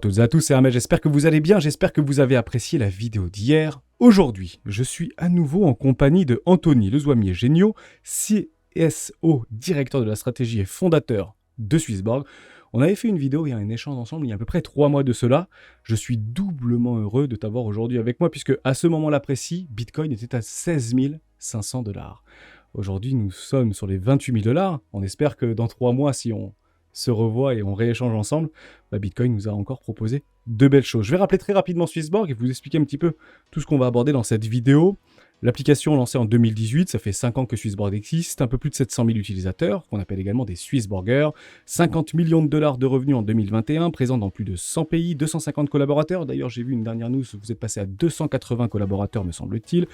toutes et à tous, c'est Ahmed, j'espère que vous allez bien, j'espère que vous avez apprécié la vidéo d'hier. Aujourd'hui, je suis à nouveau en compagnie de Anthony Lezoimier-Géniaud, CSO, directeur de la stratégie et fondateur de Swissborg. On avait fait une vidéo et un échange ensemble il y a à peu près 3 mois de cela. Je suis doublement heureux de t'avoir aujourd'hui avec moi puisque à ce moment-là précis, Bitcoin était à 16 500 $. Aujourd'hui, nous sommes sur les 28 000 $. On espère que dans 3 mois, si on se revoit et on rééchange ensemble, Bitcoin nous a encore proposé de belles choses. Je vais rappeler très rapidement Swissborg et vous expliquer un petit peu tout ce qu'on va aborder dans cette vidéo. L'application lancée en 2018, ça fait 5 ans que Swissborg existe, un peu plus de 700 000 utilisateurs, qu'on appelle également des Swissborgers, 50 millions de dollars de revenus en 2021, présent dans plus de 100 pays, 250 collaborateurs, d'ailleurs j'ai vu une dernière news, vous êtes passé à 280 collaborateurs me semble-t-il.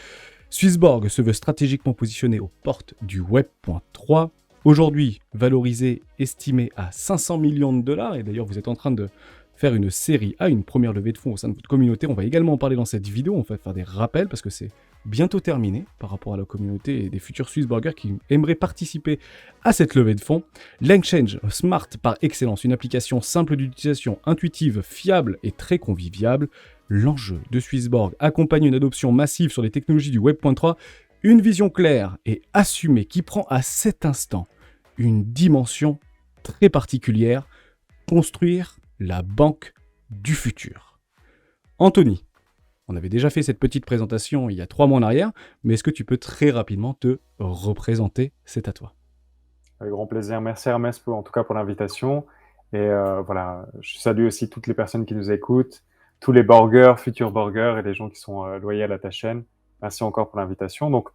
Swissborg se veut stratégiquement positionné aux portes du Web.3, aujourd'hui valorisé, estimé à 500 millions de dollars, et d'ailleurs vous êtes en train de faire une série A, une première levée de fonds au sein de votre communauté. On va également en parler dans cette vidéo, on va faire des rappels parce que c'est bientôt terminé par rapport à la communauté et des futurs Swissborgers qui aimeraient participer à cette levée de fonds. L'Exchange Smart par excellence, une application simple d'utilisation, intuitive, fiable et très conviviale. L'enjeu de Swissborg accompagne une adoption massive sur les technologies du Web.3, une vision claire et assumée qui prend à cet instant une dimension très particulière, construire la banque du futur. Anthony, on avait déjà fait cette petite présentation il y a 3 mois en arrière, mais est-ce que tu peux très rapidement te représenter? C'est à toi. Avec grand plaisir. Merci Hermès en tout cas pour l'invitation. Et voilà, je salue aussi toutes les personnes qui nous écoutent, tous les borgers, futurs borgers et les gens qui sont loyaux à ta chaîne. Merci encore pour l'invitation. Donc,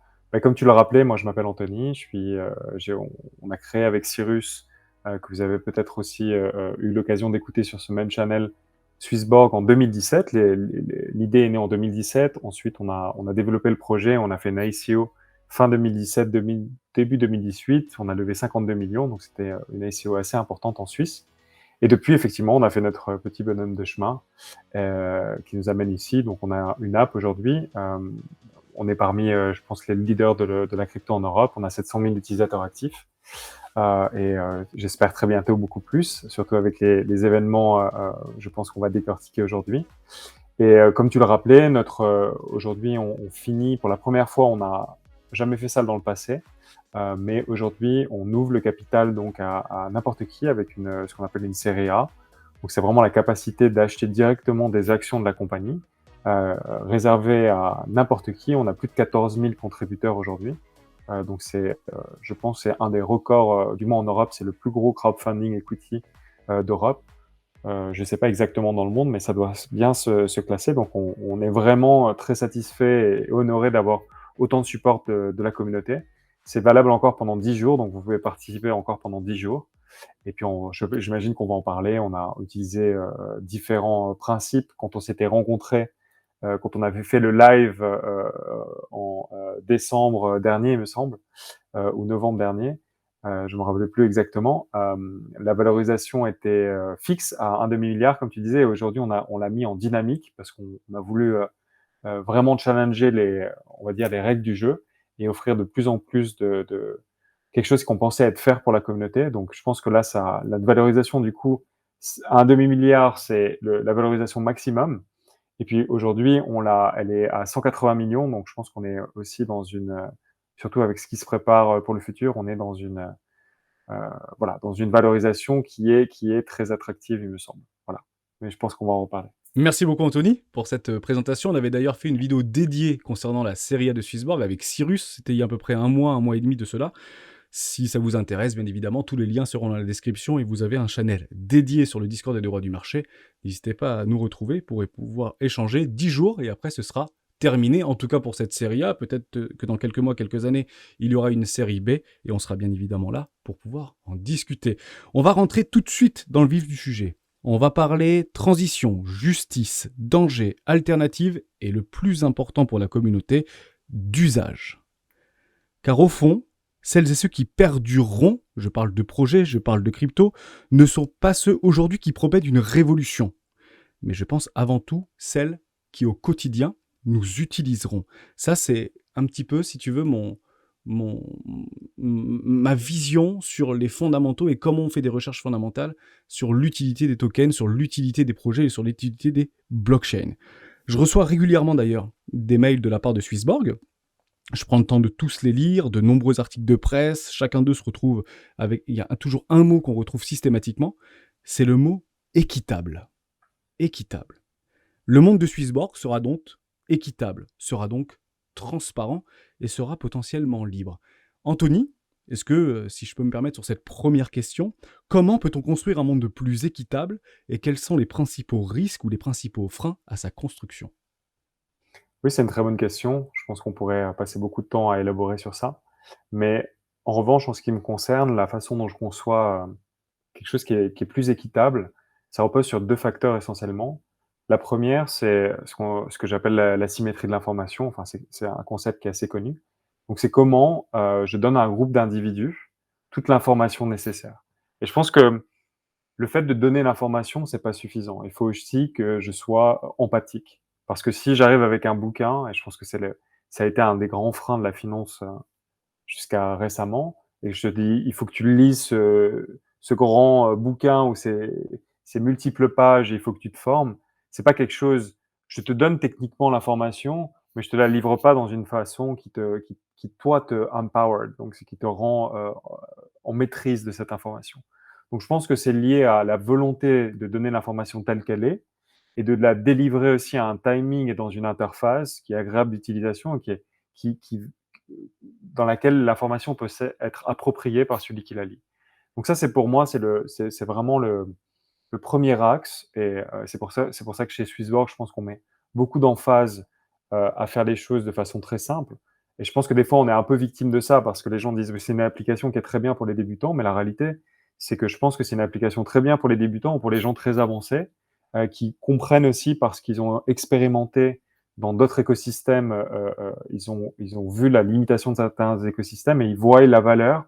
comme tu l'as rappelé, moi je m'appelle Anthony. On a créé avec Cyrus, que vous avez peut-être aussi eu l'occasion d'écouter sur ce même channel, Swissborg en 2017. L'idée est née en 2017. Ensuite, on a développé le projet, on a fait une ICO fin 2017, début 2018, on a levé 52 millions, donc c'était une ICO assez importante en Suisse. Et depuis, effectivement, on a fait notre petit bonhomme de chemin qui nous amène ici. Donc, on a une app aujourd'hui. On est parmi, je pense, les leaders de la crypto en Europe. On a 700 000 utilisateurs actifs. J'espère très bientôt beaucoup plus, surtout avec les événements, je pense qu'on va décortiquer aujourd'hui. Et comme tu le rappelais, aujourd'hui, on finit pour la première fois, on n'a jamais fait ça dans le passé, mais aujourd'hui, on ouvre le capital donc à n'importe qui avec ce qu'on appelle une série A. Donc, c'est vraiment la capacité d'acheter directement des actions de la compagnie, réservée à n'importe qui. On a plus de 14 000 contributeurs aujourd'hui. Donc, je pense, c'est un des records, du moins en Europe, c'est le plus gros crowdfunding equity d'Europe. Je ne sais pas exactement dans le monde, mais ça doit bien se classer. Donc, on est vraiment très satisfait et honoré d'avoir autant de support de la communauté. C'est valable encore pendant 10 jours, donc vous pouvez participer encore pendant 10 jours. Et puis, j'imagine qu'on va en parler. On a utilisé différents principes quand on s'était rencontrés, quand on avait fait le live en décembre dernier, il me semble, ou novembre dernier. Je me rappelle plus exactement. La valorisation était fixe à un demi-milliard, comme tu disais. Aujourd'hui, on l'a mis en dynamique parce qu'on a voulu vraiment challenger on va dire, les règles du jeu et offrir de plus en plus de quelque chose qu'on pensait être fair pour la communauté. Donc, je pense que là, la valorisation, du coup, à un demi-milliard, c'est la valorisation maximum. Et puis aujourd'hui, elle est à 180 millions. Donc, je pense qu'on est aussi surtout avec ce qui se prépare pour le futur, on est dans dans une valorisation qui est très attractive, il me semble. Voilà. Mais je pense qu'on va en reparler. Merci beaucoup Anthony pour cette présentation. On avait d'ailleurs fait une vidéo dédiée concernant la série A de Swissborg avec Cyrus, c'était il y a à peu près un mois et demi de cela. Si ça vous intéresse, bien évidemment, tous les liens seront dans la description et vous avez un channel dédié sur le Discord des 2 rois du marché. N'hésitez pas à nous retrouver pour pouvoir échanger 10 jours et après ce sera terminé, en tout cas pour cette série A. Peut-être que dans quelques mois, quelques années, il y aura une série B et on sera bien évidemment là pour pouvoir en discuter. On va rentrer tout de suite dans le vif du sujet. On va parler transition, justice, danger, alternative et le plus important pour la communauté, d'usage. Car au fond, celles et ceux qui perdureront, je parle de projets, je parle de crypto, ne sont pas ceux aujourd'hui qui promettent une révolution. Mais je pense avant tout celles qui au quotidien nous utiliseront. Ça c'est un petit peu, si tu veux, ma vision sur les fondamentaux et comment on fait des recherches fondamentales sur l'utilité des tokens, sur l'utilité des projets et sur l'utilité des blockchains. Je reçois régulièrement d'ailleurs des mails de la part de Swissborg. Je prends le temps de tous les lire, de nombreux articles de presse, chacun d'eux se retrouve avec... Il y a toujours un mot qu'on retrouve systématiquement, c'est le mot équitable. Équitable. Le monde de Swissborg sera donc équitable, sera donc transparent et sera potentiellement libre. Anthony, est-ce que, si je peux me permettre sur cette première question, comment peut-on construire un monde plus équitable et quels sont les principaux risques ou les principaux freins à sa construction? Oui, c'est une très bonne question. Je pense qu'on pourrait passer beaucoup de temps à élaborer sur ça. Mais en revanche, en ce qui me concerne, la façon dont je conçois quelque chose qui est plus équitable, ça repose sur 2 facteurs essentiellement. La première, c'est ce que j'appelle la symétrie de l'information. Enfin, c'est un concept qui est assez connu. Donc c'est comment, je donne à un groupe d'individus toute l'information nécessaire. Et je pense que le fait de donner l'information, c'est pas suffisant. Il faut aussi que je sois empathique. Parce que si j'arrive avec un bouquin, et je pense que ça a été un des grands freins de la finance, jusqu'à récemment, et je te dis: «Il faut que tu lises ce grand, bouquin où c'est multiples pages et il faut que tu te formes». C'est pas quelque chose, je te donne techniquement l'information, mais je te la livre pas dans une façon qui toi te empowered, donc c'est qui te rend, en maîtrise de cette information. Donc je pense que c'est lié à la volonté de donner l'information telle qu'elle est et de la délivrer aussi à un timing et dans une interface qui est agréable d'utilisation et qui dans laquelle l'information peut être appropriée par celui qui la lit. Donc ça, c'est pour moi, c'est vraiment le premier axe et c'est pour ça que chez Swissborg, je pense qu'on met beaucoup d'emphase, à faire les choses de façon très simple et je pense que des fois, on est un peu victime de ça parce que les gens disent: «Mais c'est une application qui est très bien pour les débutants», mais la réalité, c'est que je pense que c'est une application très bien pour les débutants ou pour les gens très avancés, qui comprennent aussi parce qu'ils ont expérimenté dans d'autres écosystèmes, ils ont vu la limitation de certains écosystèmes et ils voient la valeur,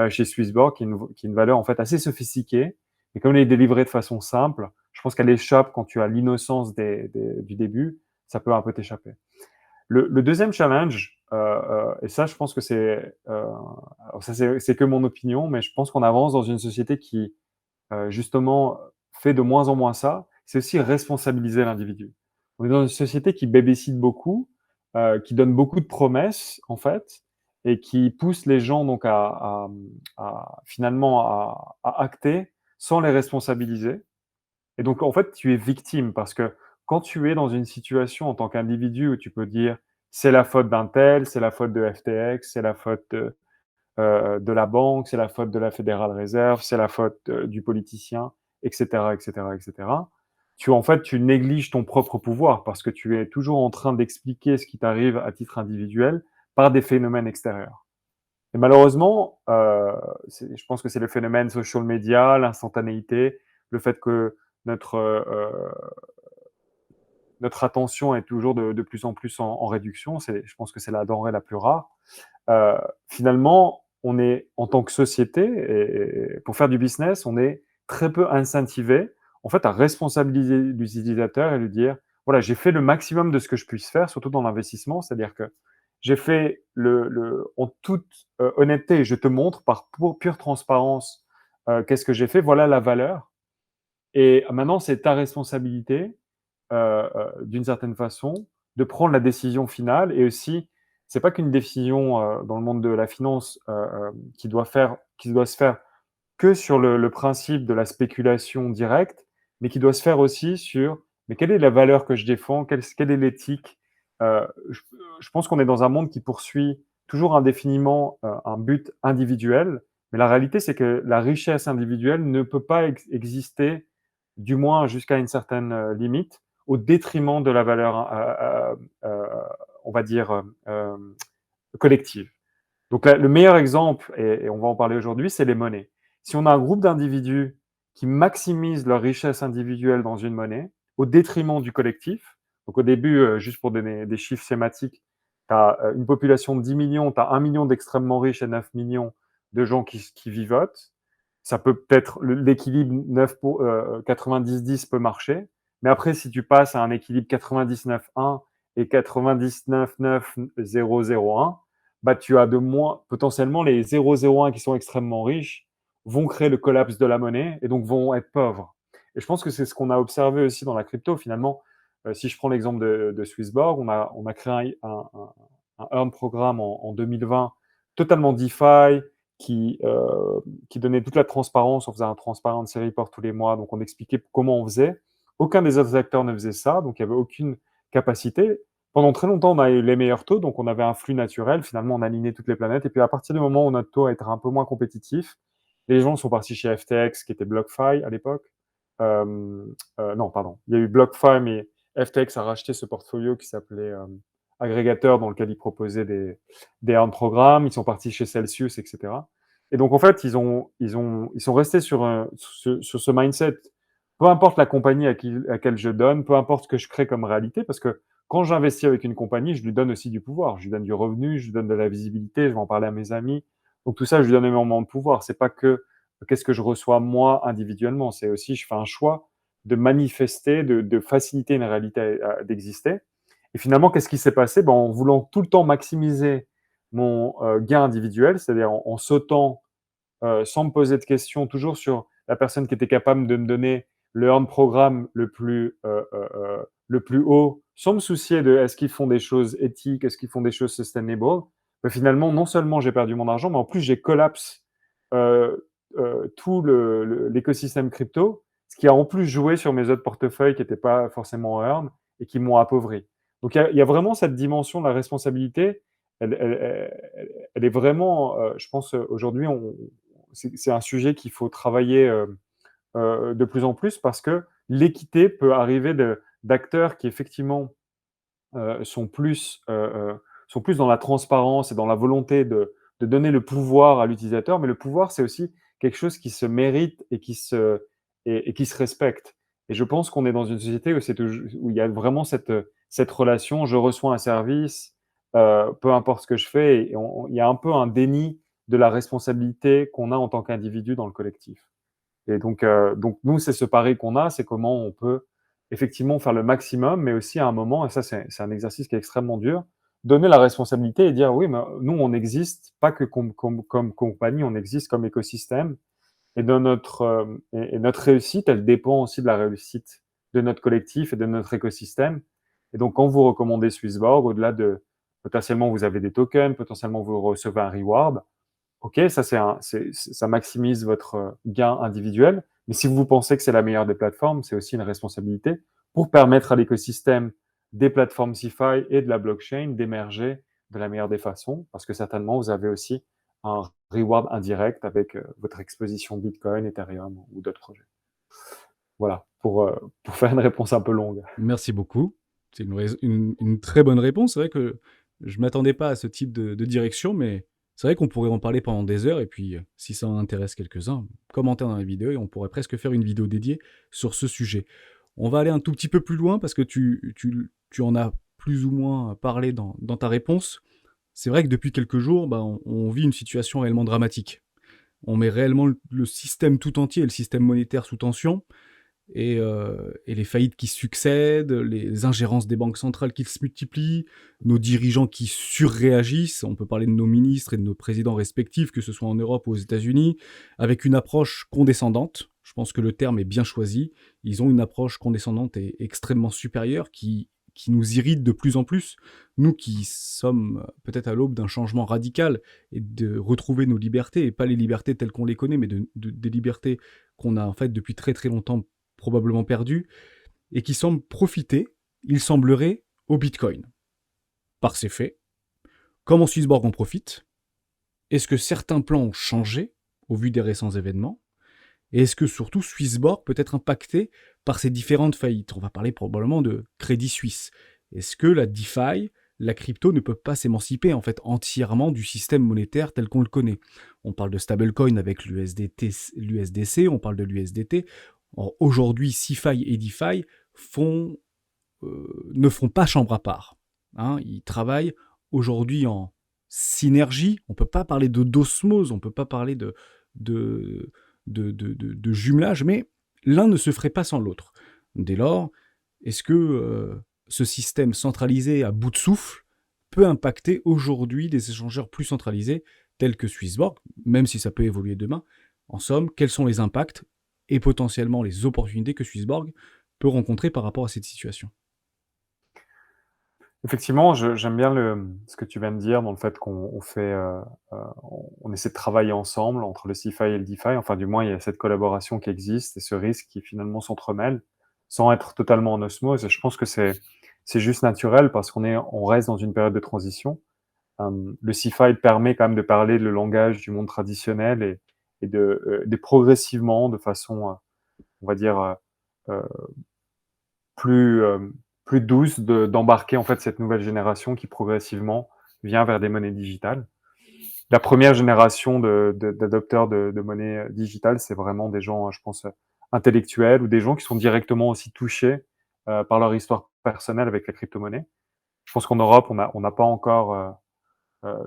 chez Swissborg qui est une valeur en fait assez sophistiquée et comme elle est délivrée de façon simple, je pense qu'elle échappe quand tu as l'innocence du début, ça peut un peu t'échapper. Le 2e challenge, et ça je pense que alors ça c'est que mon opinion, mais je pense qu'on avance dans une société qui, justement, fait de moins en moins ça, c'est aussi responsabiliser l'individu. On est dans une société qui babysit beaucoup, qui donne beaucoup de promesses, en fait, et qui pousse les gens donc finalement à acter sans les responsabiliser. Et donc, en fait, tu es victime parce que quand tu es dans une situation en tant qu'individu où tu peux dire: «C'est la faute d'un tel, c'est la faute de FTX, c'est la faute de la banque, c'est la faute de la Fédérale Réserve, c'est la faute, du politicien», et cetera, et cetera, et cetera. En fait, tu négliges ton propre pouvoir parce que tu es toujours en train d'expliquer ce qui t'arrive à titre individuel par des phénomènes extérieurs. Et malheureusement, je pense que c'est le phénomène social media, l'instantanéité, le fait que notre, notre attention est toujours de plus en plus en réduction. Je pense que c'est la denrée la plus rare. Heu, Finalement, on est en tant que société et pour faire du business, on est très peu incentivé, en fait, à responsabiliser l'utilisateur et lui dire: «Voilà, j'ai fait le maximum de ce que je puisse faire», surtout dans l'investissement. C'est-à-dire que j'ai fait en toute, honnêteté et je te montre par pure transparence, qu'est-ce que j'ai fait, voilà la valeur et maintenant c'est ta responsabilité, d'une certaine façon, de prendre la décision finale et aussi, c'est pas qu'une décision, dans le monde de la finance, qui doit se faire que sur le principe de la spéculation directe, mais qui doit se faire aussi sur: «Mais quelle est la valeur que je défends? Quelle est l'éthique?» heu, je je pense qu'on est dans un monde qui poursuit toujours indéfiniment, un but individuel, mais la réalité, c'est que la richesse individuelle ne peut pas exister, du moins jusqu'à une certaine, limite, au détriment de la valeur, on va dire, collective. Donc là, le meilleur exemple, et on va en parler aujourd'hui, c'est les monnaies. Si on a un groupe d'individus qui maximisent leur richesse individuelle dans une monnaie, au détriment du collectif, donc au début, juste pour donner des chiffres schématiques, tu as une population de 10 millions, tu as 1 million d'extrêmement riches et 9 millions de gens qui vivotent. Ça peut peut-être, l'équilibre 9 pour, 90-10 peut marcher, mais après, si tu passes à un équilibre 99-1 et 99-9-0-0-1, bah, tu as de moins potentiellement les 0,01 qui sont extrêmement riches vont créer le collapse de la monnaie et donc vont être pauvres. Et je pense que c'est ce qu'on a observé aussi dans la crypto finalement. Si je prends l'exemple de Swissborg, on a créé un earn programme en 2020 totalement DeFi qui donnait toute la transparence. On faisait un transparency report tous les mois, donc on expliquait comment on faisait. Aucun des autres acteurs ne faisait ça, donc il n'y avait aucune capacité. Pendant très longtemps, on a eu les meilleurs taux, donc on avait un flux naturel. Finalement, on a aligné toutes les planètes. Et puis, à partir du moment où notre taux a été un peu moins compétitif, les gens sont partis chez FTX, qui était BlockFi à l'époque. Non, pardon. Il y a eu BlockFi, mais FTX a racheté ce portfolio qui s'appelait Aggregator, dans lequel ils proposaient des earn programmes. Ils sont partis chez Celsius, etc. Et donc, en fait, ils sont restés sur ce mindset. Peu importe la compagnie à laquelle je donne, peu importe ce que je crée comme réalité, parce que quand j'investis avec une compagnie, je lui donne aussi du pouvoir. Je lui donne du revenu, je lui donne de la visibilité, je vais en parler à mes amis. Donc tout ça, je lui donne énormément de pouvoir. C'est pas que qu'est-ce que je reçois moi individuellement, c'est aussi je fais un choix de manifester, de faciliter une réalité d'exister. Et finalement, qu'est-ce qui s'est passé? En voulant tout le temps maximiser mon gain individuel, c'est-à-dire en sautant sans me poser de questions, toujours sur la personne qui était capable de me donner le earn programme le plus haut, sans me soucier de est-ce qu'ils font des choses éthiques, est-ce qu'ils font des choses sustainable. Mais finalement, non seulement j'ai perdu mon argent, mais en plus j'ai collapse euh, tout l'écosystème crypto, ce qui a en plus joué sur mes autres portefeuilles qui n'étaient pas forcément earn et qui m'ont appauvri. Donc il y a vraiment cette dimension de la responsabilité. Elle est vraiment, je pense, aujourd'hui, c'est un sujet qu'il faut travailler de plus en plus parce que l'équité peut arriver d'acteurs qui effectivement euh, sont, plus, euh, euh, sont plus dans la transparence et dans la volonté de donner le pouvoir à l'utilisateur, mais le pouvoir, c'est aussi quelque chose qui se mérite et qui se respecte. Et je pense qu'on est dans une société où il y a vraiment cette relation, je reçois un service, peu importe ce que je fais, et il y a un peu un déni de la responsabilité qu'on a en tant qu'individu dans le collectif. Et donc nous, c'est ce pari qu'on a, c'est comment on peut effectivement faire le maximum, mais aussi à un moment, et ça c'est un exercice qui est extrêmement dur, donner la responsabilité et dire oui, mais nous on n'existe pas que comme compagnie, on existe comme écosystème, et notre réussite, elle dépend aussi de la réussite de notre collectif et de notre écosystème. Et donc quand vous recommandez Swissborg, au-delà de potentiellement vous avez des tokens, potentiellement vous recevez un reward, ok, ça maximise votre gain individuel, mais si vous pensez que c'est la meilleure des plateformes, c'est aussi une responsabilité pour permettre à l'écosystème des plateformes CeFi et de la blockchain d'émerger de la meilleure des façons, parce que certainement vous avez aussi un reward indirect avec votre exposition Bitcoin, Ethereum ou d'autres projets. Voilà, pour faire une réponse un peu longue. Merci beaucoup. C'est une très bonne réponse. C'est vrai que je m'attendais pas à ce type de direction, mais c'est vrai qu'on pourrait en parler pendant des heures. Et puis, si ça en intéresse quelques-uns, commentez dans la vidéo et on pourrait presque faire une vidéo dédiée sur ce sujet. On va aller un tout petit peu plus loin parce que tu en as plus ou moins parlé dans ta réponse. C'est vrai que depuis quelques jours, bah, on vit une situation réellement dramatique. On met réellement le système tout entier, le système monétaire sous tension et les faillites qui succèdent, les ingérences des banques centrales qui se multiplient, nos dirigeants qui surréagissent, on peut parler de nos ministres et de nos présidents respectifs, que ce soit en Europe ou aux États-Unis, avec une approche condescendante. Je pense que le terme est bien choisi. Ils ont une approche condescendante et extrêmement supérieure qui nous irrite de plus en plus. Nous qui sommes peut-être à l'aube d'un changement radical et de retrouver nos libertés, et pas les libertés telles qu'on les connaît, mais des libertés qu'on a en fait depuis très très longtemps probablement perdu, et qui semble profiter, il semblerait, au Bitcoin. Par ces faits, comment Swissborg en profite? Est-ce que certains plans ont changé au vu des récents événements? Et est-ce que surtout Swissborg peut être impacté par ces différentes faillites? On va parler probablement de Crédit Suisse. Est-ce que la DeFi, la crypto ne peut pas s'émanciper en fait entièrement du système monétaire tel qu'on le connaît? On parle de stablecoin avec l'USDC, on parle de l'USDT. Aujourd'hui, CeFi et DeFi ne font pas chambre à part. Hein, ils travaillent aujourd'hui en synergie. On ne peut pas parler d'osmose, on ne peut pas parler de jumelage, mais l'un ne se ferait pas sans l'autre. Dès lors, est-ce que ce système centralisé à bout de souffle peut impacter aujourd'hui des échangeurs plus centralisés tels que Swissborg, même si ça peut évoluer demain? En somme, quels sont les impacts et potentiellement les opportunités que Swissborg peut rencontrer par rapport à cette situation? Effectivement, j'aime bien ce que tu viens de dire dans le fait qu'on fait, on essaie de travailler ensemble entre le CeFi et le DeFi. Enfin, du moins, il y a cette collaboration qui existe et ce risque qui finalement s'entremêle sans être totalement en osmose. Et je pense que c'est juste naturel parce on reste dans une période de transition. Le CeFi permet quand même de parler le langage du monde traditionnel et de progressivement, de façon, on va dire, euh, plus, plus douce d'embarquer en fait cette nouvelle génération qui progressivement vient vers des monnaies digitales. La première génération d'adopteurs de monnaies digitales, c'est vraiment des gens, je pense, intellectuels ou des gens qui sont directement aussi touchés par leur histoire personnelle avec la crypto-monnaie. Je pense qu'en Europe, on n'a pas encore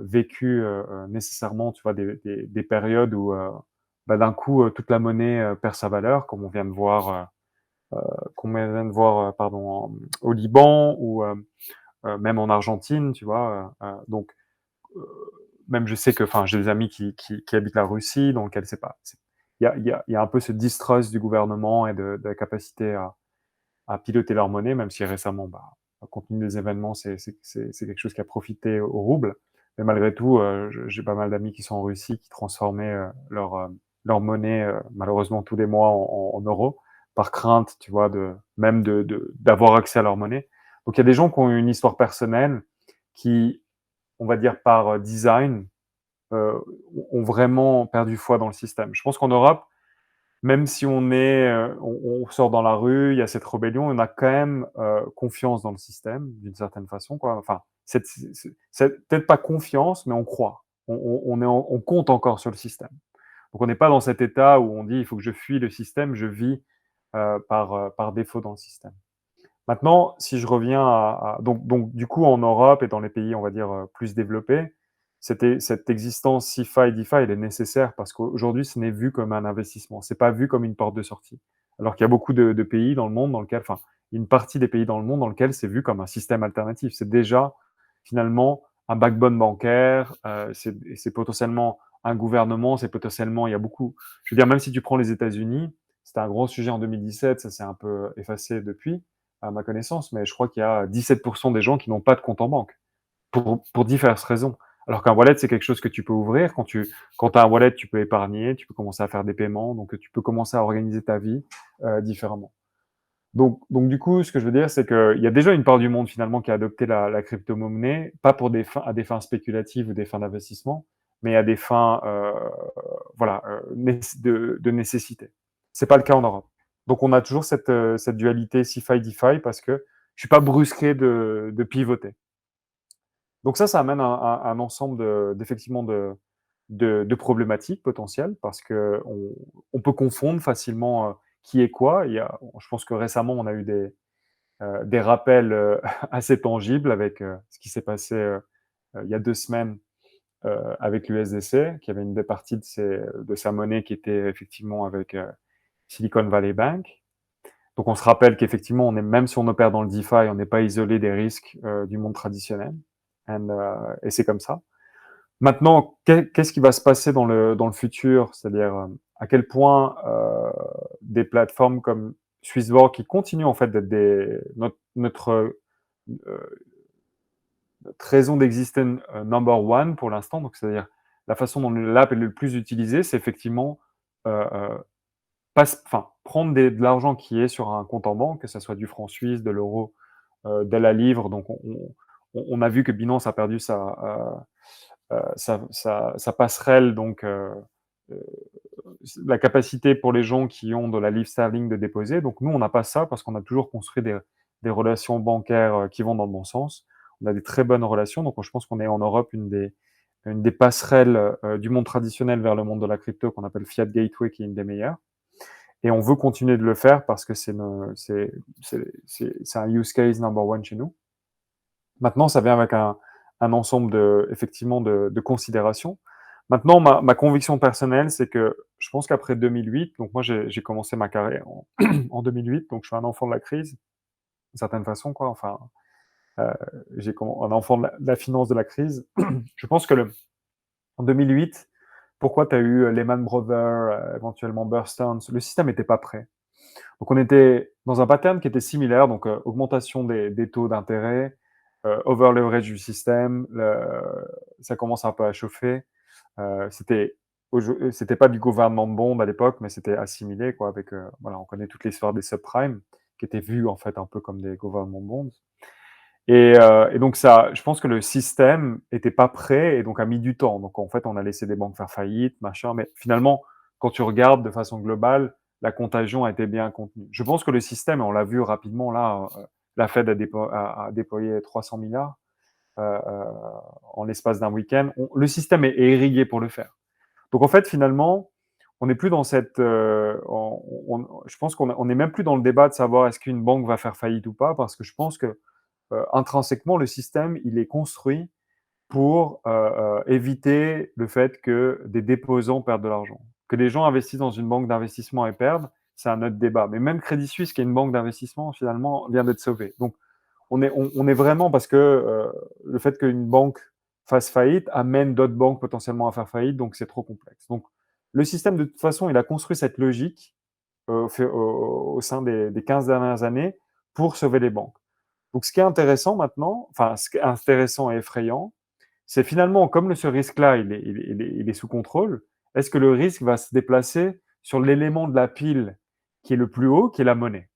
vécu nécessairement, tu vois, des périodes où bah, d'un coup, toute la monnaie perd sa valeur, comme on vient de voir pardon, au Liban ou même en Argentine, tu vois. Donc, euh, même je sais que, enfin, j'ai des amis qui habitent la Russie, dans lequel c'est pas. Il y a un peu ce distrust du gouvernement et de la capacité à piloter leur monnaie, même si récemment, bah, compte tenu des événements, c'est quelque chose qui a profité au rouble. Mais malgré tout, j'ai pas mal d'amis qui sont en Russie, qui transformaient leur monnaie, malheureusement tous les mois, en euros, par crainte, tu vois, d'avoir accès à leur monnaie. Donc il y a des gens qui ont une histoire personnelle, qui, on va dire par design, euh, ont vraiment perdu foi dans le système. Je pense qu'en Europe, même si on sort dans la rue, il y a cette rébellion, on a quand même confiance dans le système, d'une certaine façon, quoi. Enfin, c'est peut-être pas confiance, mais on croit. On compte encore sur le système. Donc on n'est pas dans cet état où on dit il faut que je fuis le système, je vis par défaut dans le système. Maintenant, si je reviens donc du coup en Europe et dans les pays, on va dire, plus développés, cette existence CeFi, DeFi, elle est nécessaire parce qu'aujourd'hui, ce n'est vu comme un investissement. C'est pas vu comme une porte de sortie. Alors qu'il y a beaucoup de pays dans le monde dans lequel, enfin, une partie des pays dans le monde dans lequel c'est vu comme un système alternatif. C'est déjà finalement un backbone bancaire, c'est potentiellement un gouvernement, c'est potentiellement, il y a beaucoup. Je veux dire, même si tu prends les États-Unis, c'était un gros sujet en 2017, ça s'est un peu effacé depuis à ma connaissance, mais je crois qu'il y a 17% des gens qui n'ont pas de compte en banque, pour diverses raisons. Alors qu'un wallet, c'est quelque chose que tu peux ouvrir. Quand tu as un wallet, tu peux épargner, tu peux commencer à faire des paiements, donc tu peux commencer à organiser ta vie différemment. Donc du coup, ce que je veux dire, c'est qu'il y a déjà une part du monde finalement qui a adopté la crypto-monnaie, pas pour à des fins spéculatives ou des fins d'investissement, mais à des fins voilà, de nécessité. C'est pas le cas en Europe. Donc on a toujours cette dualité CeFi-DeFi parce que je suis pas brusqué de pivoter. Donc ça amène un ensemble d'effectivement de problématiques potentielles parce que on peut confondre facilement qui est quoi. Je pense que récemment, on a eu des rappels assez tangibles avec ce qui s'est passé il y a 2 semaines avec l'USDC, qui avait une des parties de sa monnaie qui était effectivement avec Silicon Valley Bank. Donc on se rappelle qu'effectivement, même si on opère dans le DeFi, on n'est pas isolé des risques du monde traditionnel. Et c'est comme ça. Maintenant, qu'est-ce qui va se passer dans le futur? C'est-à-dire, à quel point des plateformes comme Swissborg, qui continuent en fait d'être euh, notre raison d'exister number one pour l'instant, donc c'est-à-dire la façon dont l'app est le plus utilisée, c'est effectivement euh, euh, prendre de l'argent qui est sur un compte en banque, que ce soit du franc suisse, de l'euro, de la livre. Donc on a vu que Binance a perdu sa passerelle, donc la capacité pour les gens qui ont de la livre sterling de déposer. Donc nous, on n'a pas ça parce qu'on a toujours construit des relations bancaires qui vont dans le bon sens. On a des très bonnes relations. Donc je pense qu'on est en Europe une des passerelles du monde traditionnel vers le monde de la crypto qu'on appelle Fiat Gateway, qui est une des meilleures. Et on veut continuer de le faire parce que c'est un use case number one chez nous. Maintenant, ça vient avec un ensemble effectivement de considérations. Maintenant, ma conviction personnelle, c'est que je pense qu'après 2008, donc moi j'ai commencé ma carrière en 2008, donc je suis un enfant de la crise, d'une certaine façon, quoi. Enfin, euh, un enfant de la finance de la crise. Je pense que en 2008, pourquoi tu as eu Lehman Brothers, éventuellement Bear Stearns, le système n'était pas prêt. Donc on était dans un pattern qui était similaire, donc augmentation des taux d'intérêt, over-leverage du système, ça commence un peu à chauffer. C'était pas du gouvernement de bond à l'époque, mais c'était assimilé quoi, avec voilà, on connaît toute l'histoire des subprimes qui étaient vus en fait un peu comme des gouvernements de bonds. Et donc ça, je pense que le système était pas prêt et donc a mis du temps. Donc en fait, on a laissé des banques faire faillite, machin. Mais finalement, quand tu regardes de façon globale, la contagion a été bien contenue. Je pense que le système, et on l'a vu rapidement là, la Fed a déployé 300 milliards en l'espace d'un week-end. Le système est irrigué pour le faire. Donc en fait, finalement, on n'est plus dans cette. Je pense qu'on n'est même plus dans le débat de savoir est-ce qu'une banque va faire faillite ou pas, parce que je pense que intrinsèquement, le système, il est construit pour éviter le fait que des déposants perdent de l'argent. Que les gens investissent dans une banque d'investissement et perdent, c'est un autre débat. Mais même Crédit Suisse, qui est une banque d'investissement, finalement, vient d'être sauvé. Donc, on est vraiment parce que le fait qu'une banque fasse faillite amène d'autres banques potentiellement à faire faillite, donc c'est trop complexe. Donc, le système, de toute façon, il a construit cette logique au sein des 15 dernières années pour sauver les banques. Donc, ce qui est intéressant maintenant, enfin, ce qui est intéressant et effrayant, c'est finalement, comme ce risque-là, il est sous contrôle, est-ce que le risque va se déplacer sur l'élément de la pile qui est le plus haut, qui est la monnaie?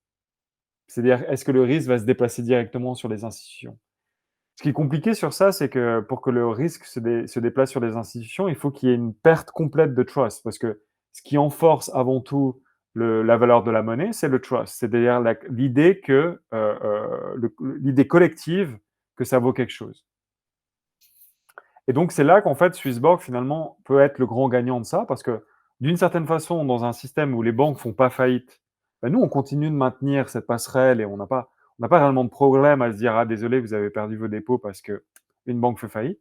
C'est-à-dire, est-ce que le risque va se déplacer directement sur les institutions? Ce qui est compliqué sur ça, c'est que pour que le risque se déplace sur les institutions, il faut qu'il y ait une perte complète de trust, parce que ce qui enforce avant tout la valeur de la monnaie, c'est le trust, c'est-à-dire l'idée l'idée collective que ça vaut quelque chose. Et donc c'est là qu'en fait Swissborg finalement peut être le grand gagnant de ça, parce que d'une certaine façon, dans un système où les banques font pas faillite, ben nous on continue de maintenir cette passerelle et on n'a pas réellement de problème à se dire ah désolé vous avez perdu vos dépôts parce que une banque fait faillite.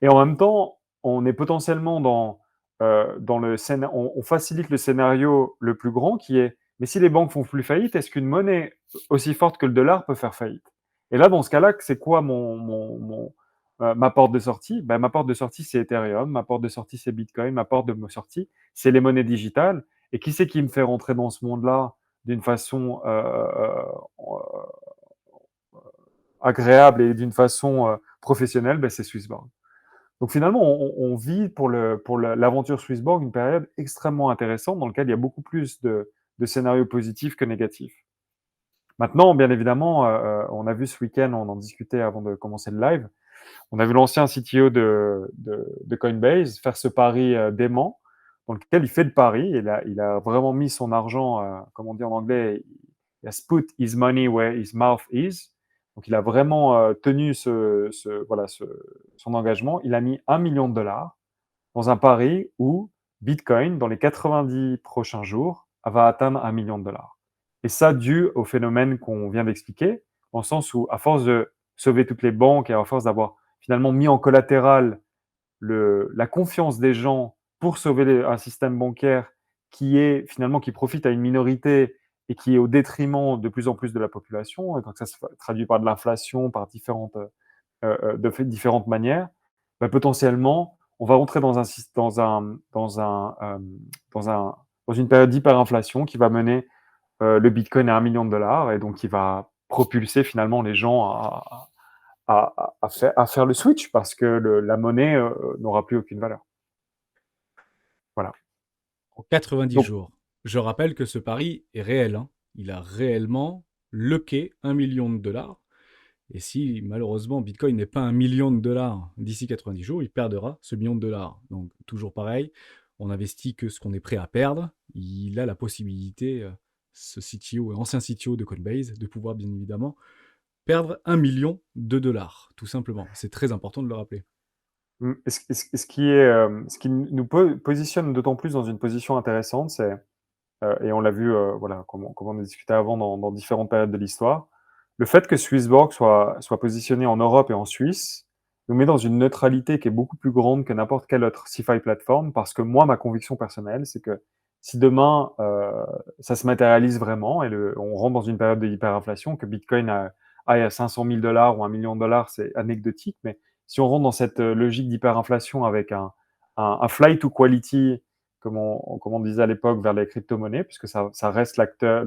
Et en même temps, on est potentiellement dans on facilite le scénario le plus grand qui est mais si les banques font plus faillite, est-ce qu'une monnaie aussi forte que le dollar peut faire faillite? Et là, dans ce cas-là, c'est quoi ma porte de sortie? Ben, ma porte de sortie, c'est Ethereum, ma porte de sortie, c'est Bitcoin, ma porte de sortie, c'est les monnaies digitales. Et qui c'est qui me fait rentrer dans ce monde-là d'une façon agréable et d'une façon professionnelle? Ben, c'est Swissborg. Donc finalement, on vit pour l'aventure Swissborg une période extrêmement intéressante dans laquelle il y a beaucoup plus de scénarios positifs que négatifs. Maintenant, bien évidemment, on a vu ce week-end, on en discutait avant de commencer le live, on a vu l'ancien CTO de Coinbase faire ce pari dément dans lequel il fait le pari. Il a vraiment mis son argent, comme on dit en anglais, il a put his money where his mouth is. Donc il a vraiment tenu son engagement. Il a mis 1 million de dollars dans un pari où Bitcoin, dans les 90 prochains jours, va atteindre 1 million de dollars. Et ça, dû au phénomène qu'on vient d'expliquer, dans le sens où, à force de sauver toutes les banques et à force d'avoir finalement mis en collatéral la confiance des gens pour sauver un système bancaire qui profite à une minorité et qui est au détriment de plus en plus de la population, et donc ça se traduit par de l'inflation, par différentes manières, bah, potentiellement, on va rentrer dans une période d'hyperinflation qui va mener le Bitcoin à 1 million de dollars et donc qui va propulser finalement les gens à faire le switch parce que la monnaie n'aura plus aucune valeur. Voilà. En 90 Donc, jours. Je rappelle que ce pari est réel, hein. Il a réellement locké 1 million de dollars. Et si malheureusement Bitcoin n'est pas 1 million de dollars d'ici 90 jours, il perdra ce million de dollars. Donc toujours pareil, on investit que ce qu'on est prêt à perdre. Il a la possibilité, ce CTO, ancien CTO de Coinbase, de pouvoir bien évidemment perdre 1 million de dollars, tout simplement. C'est très important de le rappeler. ce qui nous positionne d'autant plus dans une position intéressante, et on l'a vu, voilà, comme on a discuté avant dans différentes périodes de l'histoire, le fait que Swissborg soit positionné en Europe et en Suisse nous met dans une neutralité qui est beaucoup plus grande que n'importe quelle autre CeFi plateforme, parce que moi, ma conviction personnelle, c'est que si demain ça se matérialise vraiment et on rentre dans une période de hyperinflation, que Bitcoin il y a 500 000 dollars ou 1 million de dollars, c'est anecdotique. Mais si on rentre dans cette logique d'hyperinflation avec un flight to quality, comme on disait à l'époque, vers les crypto-monnaies, puisque ça reste l'acteur,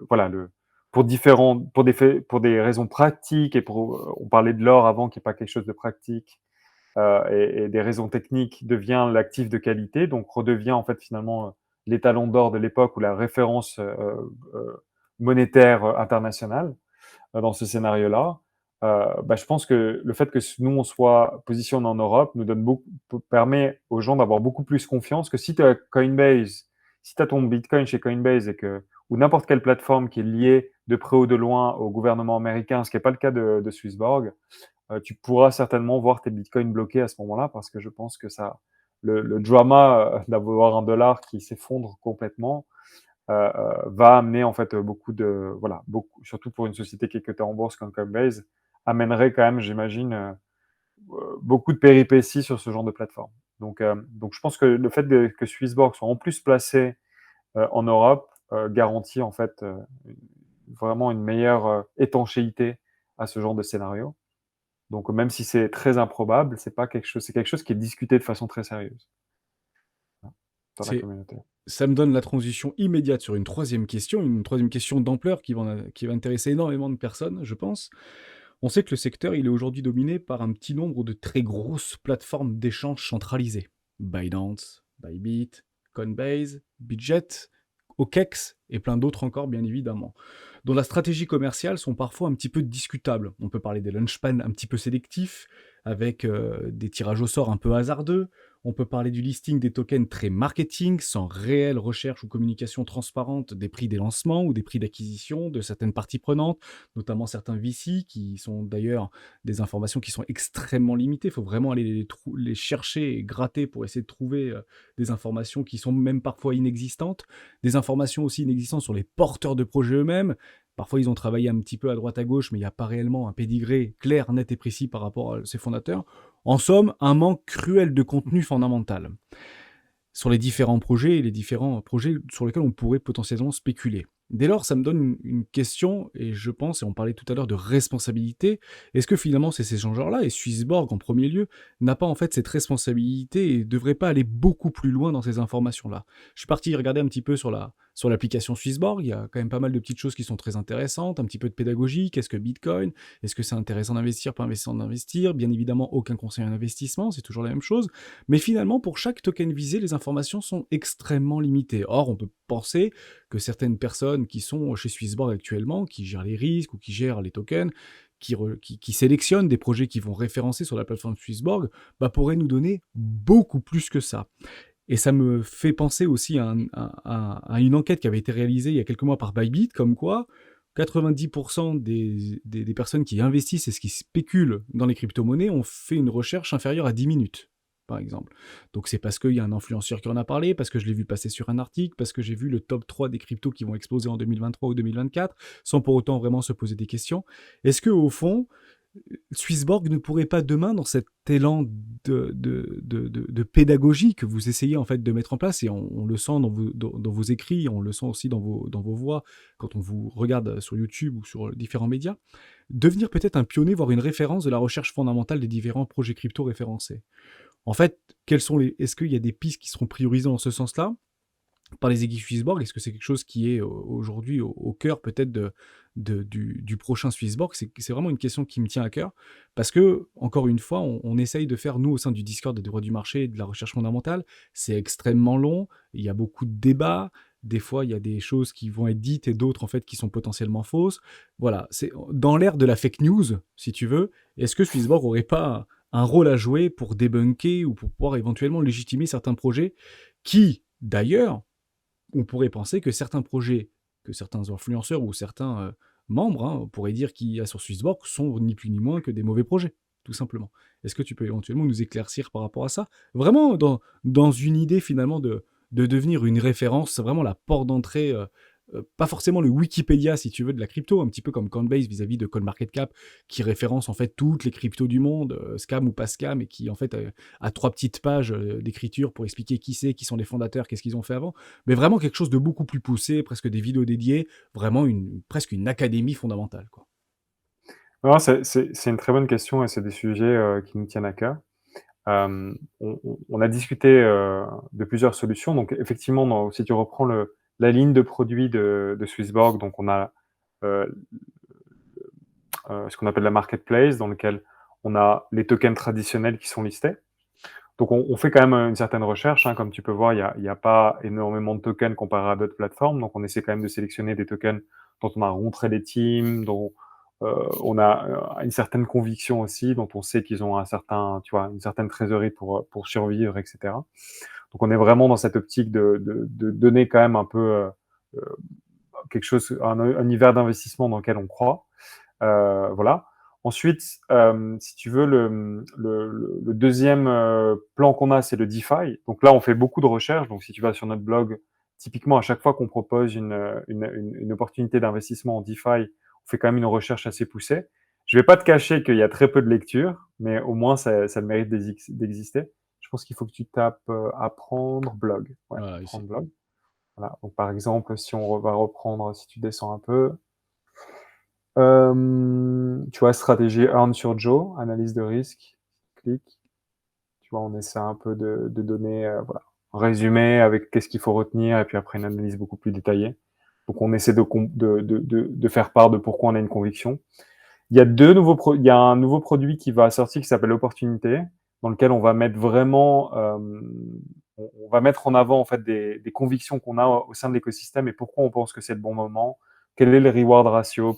voilà, pour des raisons pratiques, on parlait de l'or avant, qui n'est pas quelque chose de pratique, et des raisons techniques, devient l'actif de qualité, donc redevient en fait finalement l'étalon d'or de l'époque ou la référence monétaire internationale dans ce scénario-là. Je pense que le fait que nous, on soit positionné en Europe, permet aux gens d'avoir beaucoup plus confiance que si tu as Coinbase, si tu as ton Bitcoin chez Coinbase ou n'importe quelle plateforme qui est liée de près ou de loin au gouvernement américain, ce qui n'est pas le cas de Swissborg, tu pourras certainement voir tes bitcoins bloqués à ce moment-là, parce que je pense que le drama d'avoir un dollar qui s'effondre complètement va amener en fait surtout pour une société qui est cotée en bourse comme Coinbase, amènerait quand même, j'imagine, beaucoup de péripéties sur ce genre de plateforme. Donc je pense que le fait que Swissborg soit en plus placé en Europe garantit en fait vraiment une meilleure étanchéité à ce genre de scénario. Donc même si c'est très improbable, c'est quelque chose qui est discuté de façon très sérieuse dans la communauté. Ça me donne la transition immédiate sur une troisième question d'ampleur qui va intéresser énormément de personnes, je pense. On sait que le secteur, il est aujourd'hui dominé par un petit nombre de très grosses plateformes d'échange centralisées. Binance, Bybit, Coinbase, Bitget, OKEx et plein d'autres encore, bien évidemment, dont la stratégie commerciale sont parfois un petit peu discutables. On peut parler des launchpads un petit peu sélectifs, avec des tirages au sort un peu hasardeux. On peut parler du listing des tokens très marketing, sans réelle recherche ou communication transparente des prix des lancements ou des prix d'acquisition de certaines parties prenantes, notamment certains VC, qui sont d'ailleurs des informations qui sont extrêmement limitées. Il faut vraiment aller les chercher et gratter pour essayer de trouver des informations qui sont même parfois inexistantes. Des informations aussi inexistantes sur les porteurs de projets eux-mêmes. Parfois, ils ont travaillé un petit peu à droite à gauche, mais il n'y a pas réellement un pédigré clair, net et précis par rapport à ses fondateurs. En somme, un manque cruel de contenu fondamental sur les différents projets et les différents projets sur lesquels on pourrait potentiellement spéculer. Dès lors, ça me donne une question, et je pense, et on parlait tout à l'heure de responsabilité, est-ce que finalement c'est ces changeurs-là, et Swissborg en premier lieu, n'a pas en fait cette responsabilité et devrait pas aller beaucoup plus loin dans ces informations-là? Je suis parti regarder un petit peu sur l'application Swissborg, il y a quand même pas mal de petites choses qui sont très intéressantes, un petit peu de pédagogie, qu'est-ce que Bitcoin, est-ce que c'est intéressant d'investir, pas intéressant d'investir, bien évidemment aucun conseil en investissement, c'est toujours la même chose, mais finalement pour chaque token visé, les informations sont extrêmement limitées. Or, on peut penser que certaines personnes qui sont chez Swissborg actuellement, qui gèrent les risques ou qui gèrent les tokens, qui sélectionnent des projets qui vont référencer sur la plateforme Swissborg, pourraient nous donner beaucoup plus que ça. Et ça me fait penser aussi à une enquête qui avait été réalisée il y a quelques mois par Bybit, comme quoi 90% des personnes qui investissent et qui spéculent dans les crypto-monnaies ont fait une recherche inférieure à 10 minutes. Par exemple. Donc c'est parce qu'il y a un influenceur qui en a parlé, parce que je l'ai vu passer sur un article, parce que j'ai vu le top 3 des cryptos qui vont exploser en 2023 ou 2024, sans pour autant vraiment se poser des questions. Est-ce qu'au fond, Swissborg ne pourrait pas demain, dans cet élan de pédagogie que vous essayez en fait de mettre en place, et on le sent dans vos écrits, on le sent aussi dans vos voix, quand on vous regarde sur YouTube ou sur différents médias, devenir peut-être un pionnier, voire une référence de la recherche fondamentale des différents projets crypto référencés? En fait, est-ce qu'il y a des pistes qui seront priorisées dans ce sens-là par les équipes Swissborg? Est-ce que c'est quelque chose qui est aujourd'hui au cœur peut-être du prochain Swissborg? C'est vraiment une question qui me tient à cœur, parce que, encore une fois, on essaye de faire, nous, au sein du Discord des droits du marché et de la recherche fondamentale, c'est extrêmement long, il y a beaucoup de débats, des fois, il y a des choses qui vont être dites et d'autres, en fait, qui sont potentiellement fausses. Voilà, c'est dans l'ère de la fake news, si tu veux. Est-ce que Swissborg n'aurait pas un rôle à jouer pour débunker ou pour pouvoir éventuellement légitimer certains projets qui, d'ailleurs, on pourrait penser que certains projets, que certains influenceurs ou certains membres, on pourrait dire qu'il y a sur Swissborg, sont ni plus ni moins que des mauvais projets, tout simplement. Est-ce que tu peux éventuellement nous éclaircir par rapport à ça? Vraiment dans une idée finalement de devenir une référence, c'est vraiment la porte d'entrée pas forcément le Wikipédia, si tu veux, de la crypto, un petit peu comme Coinbase vis-à-vis de CoinMarketCap, qui référence en fait toutes les cryptos du monde, scam ou pas scam, et qui en fait a 3 petites pages d'écriture pour expliquer qui c'est, qui sont les fondateurs, qu'est-ce qu'ils ont fait avant. Mais vraiment quelque chose de beaucoup plus poussé, presque des vidéos dédiées, vraiment presque une académie fondamentale, quoi. Non, c'est une très bonne question et c'est des sujets qui nous tiennent à cœur. On a discuté de plusieurs solutions. Donc, effectivement, si tu reprends la ligne de produits de Swissborg, donc on a euh, ce qu'on appelle la marketplace, dans lequel on a les tokens traditionnels qui sont listés. Donc, on fait quand même une certaine recherche, hein. Comme tu peux voir, il y a pas énormément de tokens comparé à d'autres plateformes. Donc, on essaie quand même de sélectionner des tokens dont on a rentré les teams, dont on a une certaine conviction aussi, dont on sait qu'ils ont une certaine trésorerie pour survivre, etc. Donc, on est vraiment dans cette optique de donner quand même un peu euh, quelque chose, un univers d'investissement dans lequel on croit. Voilà. Ensuite, si tu veux, le deuxième plan qu'on a, c'est le DeFi. Donc là, on fait beaucoup de recherches. Donc si tu vas sur notre blog, typiquement, à chaque fois qu'on propose une opportunité d'investissement en DeFi, on fait quand même une recherche assez poussée. Je vais pas te cacher qu'il y a très peu de lecture, mais au moins, ça le mérite d'exister. Je pense qu'il faut que tu tapes apprendre blog. Ouais, Voilà, apprendre ici. blog. Voilà. Donc par exemple, si on va reprendre, si tu descends un peu, tu vois, stratégie Earn sur Joe, analyse de risque, clic. Tu vois, on essaie un peu de donner voilà, un résumé avec qu'est-ce qu'il faut retenir et puis après une analyse beaucoup plus détaillée. Donc on essaie de faire part de pourquoi on a une conviction. Il y a un nouveau produit qui va sortir qui s'appelle Opportunité, dans lequel on va mettre vraiment, on va mettre en avant en fait des convictions qu'on a au sein de l'écosystème et pourquoi on pense que c'est le bon moment, quel est le reward ratio,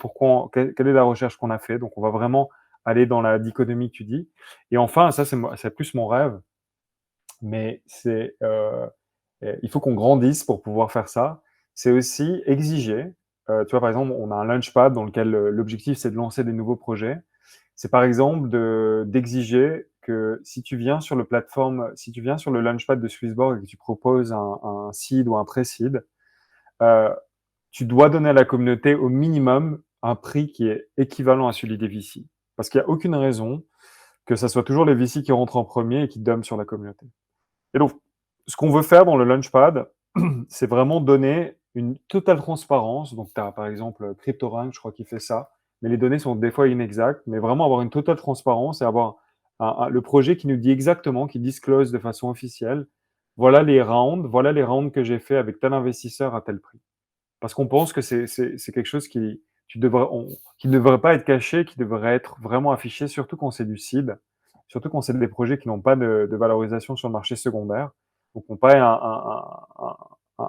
quelle est la recherche qu'on a fait. Donc on va vraiment aller dans la dichotomie que tu dis. Et enfin, ça c'est plus mon rêve, mais il faut qu'on grandisse pour pouvoir faire ça. C'est aussi exiger. Tu vois, par exemple, on a un Launchpad dans lequel l'objectif, c'est de lancer des nouveaux projets. C'est par exemple d'exiger que si tu viens sur le Launchpad de Swissborg et que tu proposes un seed ou un pré-seed, euh, tu dois donner à la communauté au minimum un prix qui est équivalent à celui des VC. Parce qu'il n'y a aucune raison que ce soit toujours les VC qui rentrent en premier et qui dumpent sur la communauté. Et donc, ce qu'on veut faire dans le Launchpad, c'est vraiment donner une totale transparence. Donc, tu as par exemple CryptoRank, je crois qu'il fait ça, mais les données sont des fois inexactes, mais vraiment avoir une totale transparence et avoir le projet qui nous dit exactement, qui disclose de façon officielle, voilà les rounds que j'ai fait avec tel investisseur à tel prix. Parce qu'on pense que c'est quelque chose qui ne devrait pas être caché, qui devrait être vraiment affiché, surtout quand c'est du seed, surtout quand c'est des projets qui n'ont pas de valorisation sur le marché secondaire, donc n'ont pas un,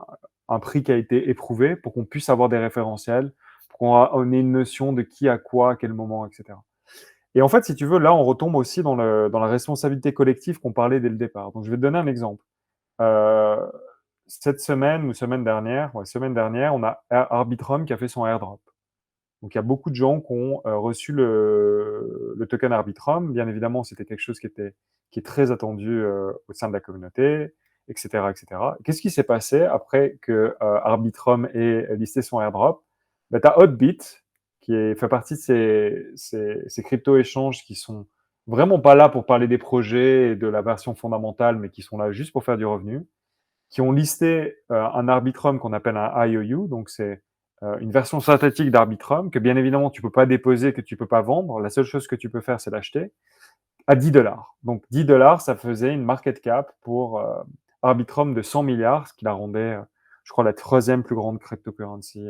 un prix qui a été éprouvé pour qu'on puisse avoir des référentiels, pour qu'on ait une notion de qui a quoi, à quel moment, etc. Et en fait, si tu veux, là, on retombe aussi dans la responsabilité collective qu'on parlait dès le départ. Donc, je vais te donner un exemple. Euh, Cette semaine ou semaine dernière, on a Arbitrum qui a fait son airdrop. Donc, il y a beaucoup de gens qui ont reçu le token Arbitrum. Bien évidemment, c'était quelque chose qui est très attendu au sein de la communauté, etc., etc. Qu'est-ce qui s'est passé après que Arbitrum ait listé son airdrop? Ben, tu as Hotbit, fait partie de ces crypto-échanges qui sont vraiment pas là pour parler des projets et de la version fondamentale, mais qui sont là juste pour faire du revenu, qui ont listé un Arbitrum qu'on appelle un IOU, donc c'est une version synthétique d'Arbitrum que bien évidemment tu peux pas déposer, que tu peux pas vendre. La seule chose que tu peux faire, c'est l'acheter à 10 dollars. Donc 10 dollars, ça faisait une market cap pour Arbitrum de 100 milliards, ce qui la rendait, je crois, la troisième plus grande cryptocurrency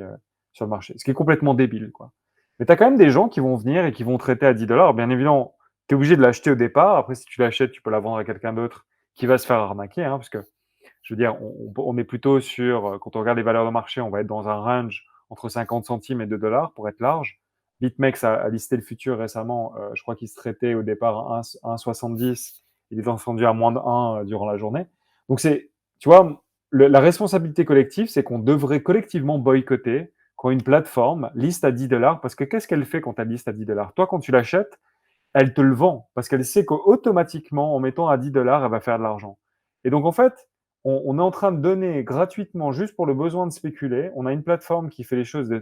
sur le marché. Ce qui est complètement débile, quoi. Mais tu as quand même des gens qui vont venir et qui vont traiter à 10 dollars. Bien évidemment, tu es obligé de l'acheter au départ. Après, si tu l'achètes, tu peux la vendre à quelqu'un d'autre qui va se faire arnaquer, hein, parce que je veux dire, on est plutôt sur, quand on regarde les valeurs de marché, on va être dans un range entre 50 centimes et 2 dollars pour être large. BitMEX a listé le futur récemment. Je crois qu'il se traitait au départ à 1,70. Il est descendu à moins de 1 durant la journée. Donc, tu vois, la responsabilité collective, c'est qu'on devrait collectivement boycotter quand une plateforme liste à 10 dollars. Parce que qu'est-ce qu'elle fait quand elle liste à 10 dollars? Toi, quand tu l'achètes, elle te le vend parce qu'elle sait qu'automatiquement, en mettant à 10 dollars, elle va faire de l'argent. Et donc, en fait, on est en train de donner gratuitement, juste pour le besoin de spéculer. On a une plateforme qui fait les choses,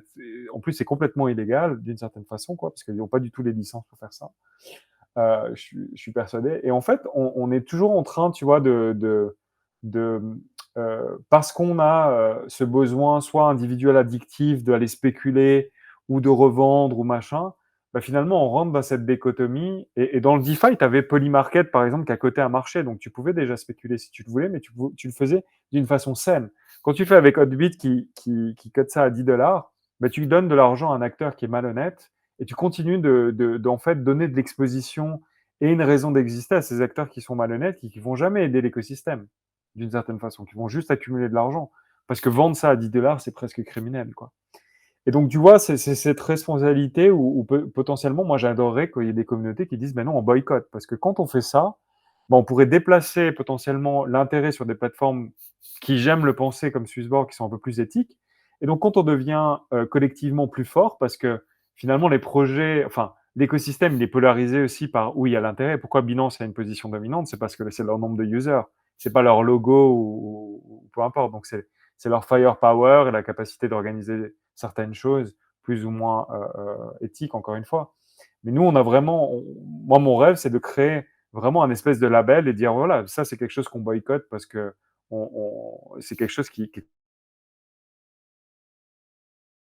en plus c'est complètement illégal d'une certaine façon, quoi, parce qu'ils n'ont pas du tout les licences pour faire ça. Je suis persuadé. Et en fait, on est toujours en train, tu vois, de parce qu'on a ce besoin soit individuel addictif d'aller spéculer ou de revendre ou machin, bah, finalement, on rentre dans cette dichotomie. Et dans le DeFi, tu avais Polymarket, par exemple, qui à côté un marché. Donc, tu pouvais déjà spéculer si tu le voulais, mais tu le faisais d'une façon saine. Quand tu fais avec Hotbit qui cote ça à $10, bah, tu donnes de l'argent à un acteur qui est malhonnête et tu continues en fait, donner de l'exposition et une raison d'exister à ces acteurs qui sont malhonnêtes et qui vont jamais aider l'écosystème, d'une certaine façon, qui vont juste accumuler de l'argent. Parce que vendre ça à $10, c'est presque criminel, quoi. Et donc, tu vois, c'est cette responsabilité où potentiellement, moi, j'adorerais qu'il y ait des communautés qui disent, ben non, on boycotte. Parce que quand on fait ça, ben, on pourrait déplacer potentiellement l'intérêt sur des plateformes qui, j'aime le penser, comme Swissborg, qui sont un peu plus éthiques. Et donc, quand on devient collectivement plus fort, parce que finalement, les projets, enfin, l'écosystème, il est polarisé aussi par où il y a l'intérêt. Pourquoi Binance a une position dominante? C'est parce que c'est leur nombre de users. C'est pas leur logo ou peu importe. Donc, c'est leur firepower et la capacité d'organiser certaines choses plus ou moins éthiques, encore une fois. Mais nous, on a vraiment, moi, mon rêve, c'est de créer vraiment un espèce de label et dire, voilà, ça, c'est quelque chose qu'on boycotte parce que c'est quelque chose qui est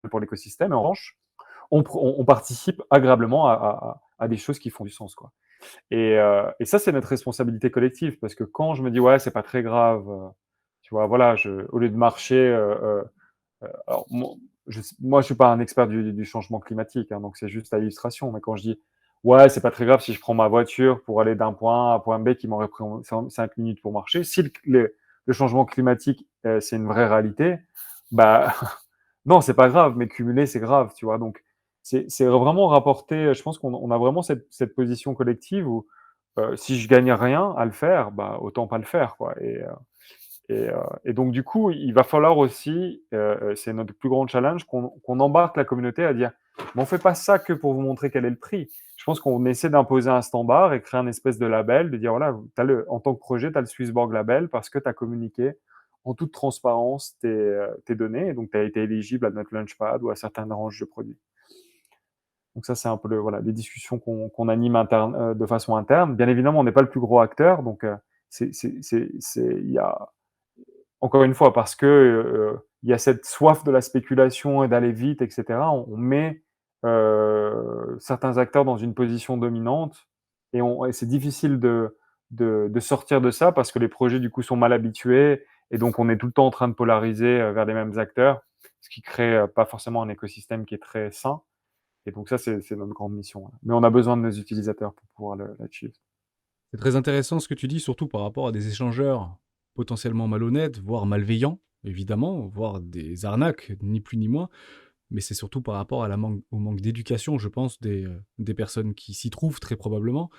pour l'écosystème. Et en revanche, on participe agréablement à des choses qui font du sens, quoi. Et ça, c'est notre responsabilité collective, parce que quand je me dis, ouais, c'est pas très grave, tu vois, voilà, au lieu de marcher, alors moi, je suis pas un expert du changement climatique, hein, donc c'est juste à illustration, mais quand je dis, ouais, c'est pas très grave si je prends ma voiture pour aller d'un point A à un point B qui m'aurait pris 5 minutes pour marcher, si le changement climatique, c'est une vraie réalité, bah, non, c'est pas grave, mais cumuler, c'est grave, tu vois. Donc, c'est vraiment rapporter. Je pense qu'on a vraiment cette position collective où si je gagne rien à le faire, bah, autant pas le faire, quoi. Et donc, du coup, il va falloir aussi, c'est notre plus grand challenge, qu'on embarque la communauté à dire, mais on fait pas ça que pour vous montrer quel est le prix. Je pense qu'on essaie d'imposer un standard et créer un espèce de label, de dire, voilà, en tant que projet, tu as le Swissborg Label parce que tu as communiqué en toute transparence tes données, et donc tu as été éligible à notre Launchpad ou à certaines ranges de produits. Donc ça, c'est un peu voilà, les discussions qu'on anime de façon interne. Bien évidemment, on n'est pas le plus gros acteur, donc il y a encore une fois, parce que il y a cette soif de la spéculation et d'aller vite, etc., on met certains acteurs dans une position dominante et c'est difficile de sortir de ça parce que les projets, du coup, sont mal habitués et donc on est tout le temps en train de polariser vers les mêmes acteurs, ce qui crée pas forcément un écosystème qui est très sain. Et donc ça, c'est notre grande mission. Mais on a besoin de nos utilisateurs pour pouvoir l'achieve. C'est très intéressant ce que tu dis, surtout par rapport à des échangeurs potentiellement malhonnêtes, voire malveillants, évidemment, voire des arnaques, ni plus ni moins. Mais c'est surtout par rapport au manque d'éducation, je pense, des personnes qui s'y trouvent très probablement.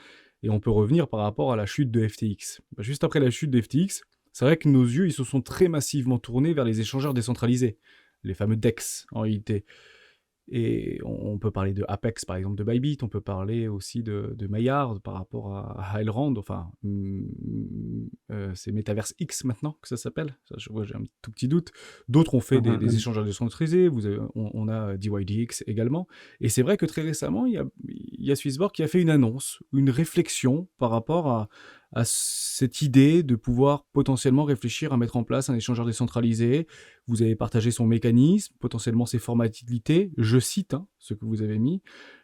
Et on peut revenir par rapport à la chute de FTX. Bah, juste après la chute de FTX, c'est vrai que nos yeux ils se sont très massivement tournés vers les échangeurs décentralisés, les fameux DEX en réalité. Et on peut parler de Apex, par exemple, de Bybit, on peut parler aussi de Maillard par rapport à Elrond, enfin, c'est Metaverse X maintenant que ça s'appelle, ça, j'ai un tout petit doute. D'autres ont fait des échangeurs décentralisés, on a DYDX également, et c'est vrai que très récemment, il y a Swissborg qui a fait une annonce, une réflexion par rapport à cette idée de pouvoir potentiellement réfléchir à mettre en place un échangeur décentralisé. Vous avez partagé son mécanisme, potentiellement ses formalités. Je cite ce que vous avez mis.